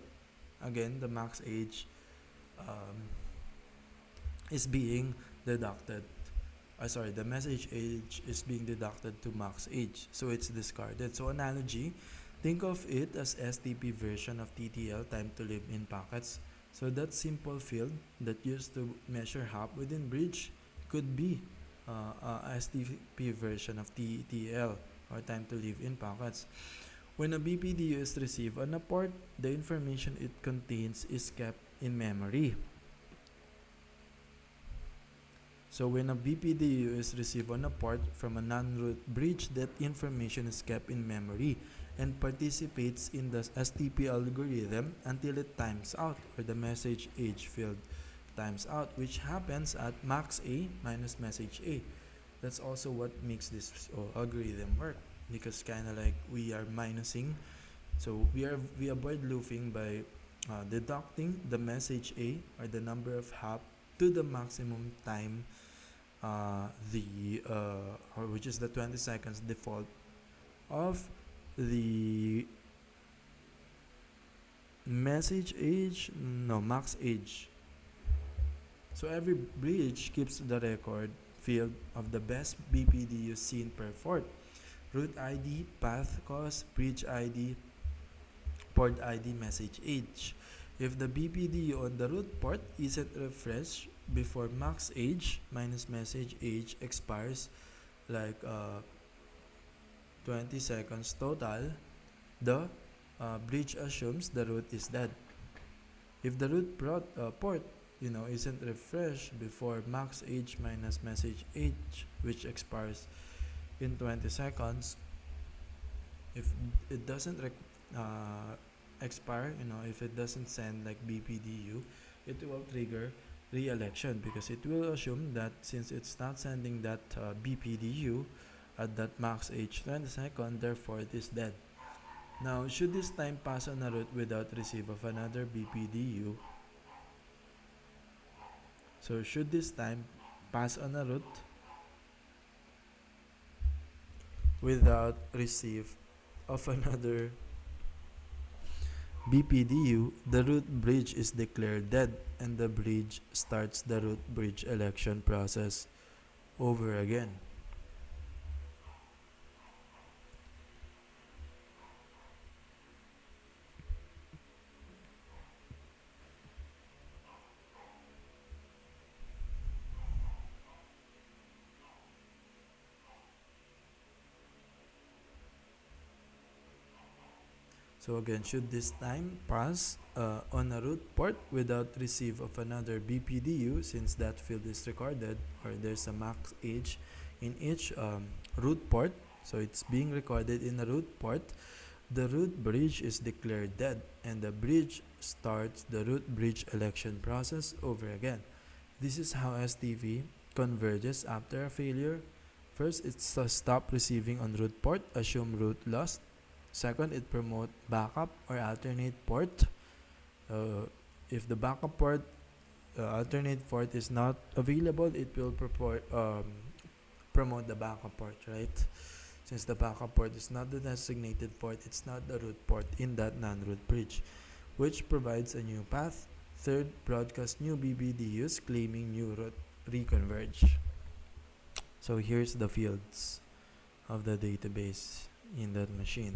Again, the max age um, is being deducted. The message age is being deducted to max age, so it's discarded. So analogy, think of it as STP version of TTL, time to live in packets. So that simple field that used to measure hop within bridge could be a STP version of TTL, or time to live in packets. When a BPDU is received on a port, the information it contains is kept in memory. So when a BPDU is received on a port from a non-root bridge, that information is kept in memory and participates in the STP algorithm until it times out, or the message age field times out, which happens at max A minus message A. That's also what makes this algorithm work, because kind of like we are minusing. So we avoid looping by deducting the message A, or the number of hop, to the maximum time, which is the 20 seconds default of the message age, no, max age. So every bridge keeps the record field of the best BPDU seen per port: root ID, path cost, bridge ID, port ID, message age. If the BPDU on the root port isn't refreshed before max age minus message age expires, like 20 seconds total, the bridge assumes the root is dead. If the root port isn't refreshed before max age minus message age, which expires in 20 seconds, if it doesn't expire, if it doesn't send like BPDU, it will trigger re-election, because it will assume that since it's not sending that BPDU at that max age 20 second, therefore it is dead. Now, should this time pass on a route without receive of another BPDU, should this time pass on a route without receive of another BPDU, the root bridge is declared dead, and the bridge starts the root bridge election process over again. So again, should this time pass on a root port without receive of another BPDU, since that field is recorded, or there's a max age in each root port, so it's being recorded in a root port, the root bridge is declared dead, and the bridge starts the root bridge election process over again. This is how STP converges after a failure. First, it's stop receiving on root port, assume root lost. Second, it promote backup or alternate port. If the backup port, alternate port is not available, it will promote the backup port, right? Since the backup port is not the designated port, it's not the root port in that non-root bridge, which provides a new path. Third, broadcast new BPDUs claiming new route reconverge. So here's the fields of the database in that machine.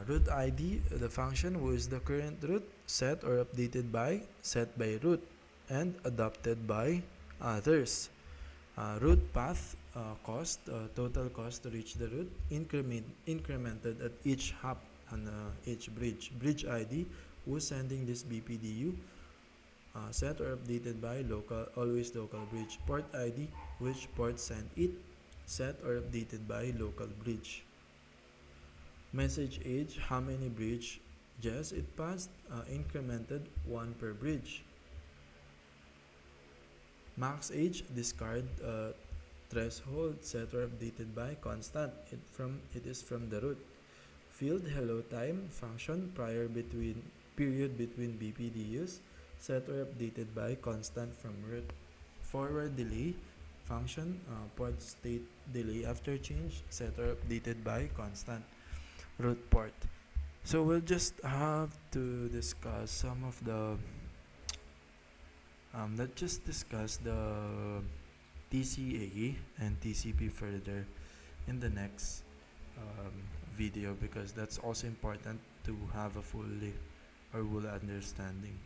Root ID, the function who is the current root, set or updated by, set by root, and adopted by others. Root path, cost, total cost to reach the root, incremented at each hop on each bridge. Bridge ID, who's sending this BPDU, set or updated by local, always local bridge. Port ID, which port sent it, set or updated by local bridge. Message age, how many bridges it passed, incremented 1 per bridge. Max age, discard threshold, setter updated by constant. It is from the root. Field hello time function prior between period between BPDUs, setter updated by constant from root. Forward delay function, port state delay after change, setter updated by constant. Root port. So we'll just have to discuss some of the let's just discuss the TCA and TCP further in the next video, because that's also important to have a full understanding.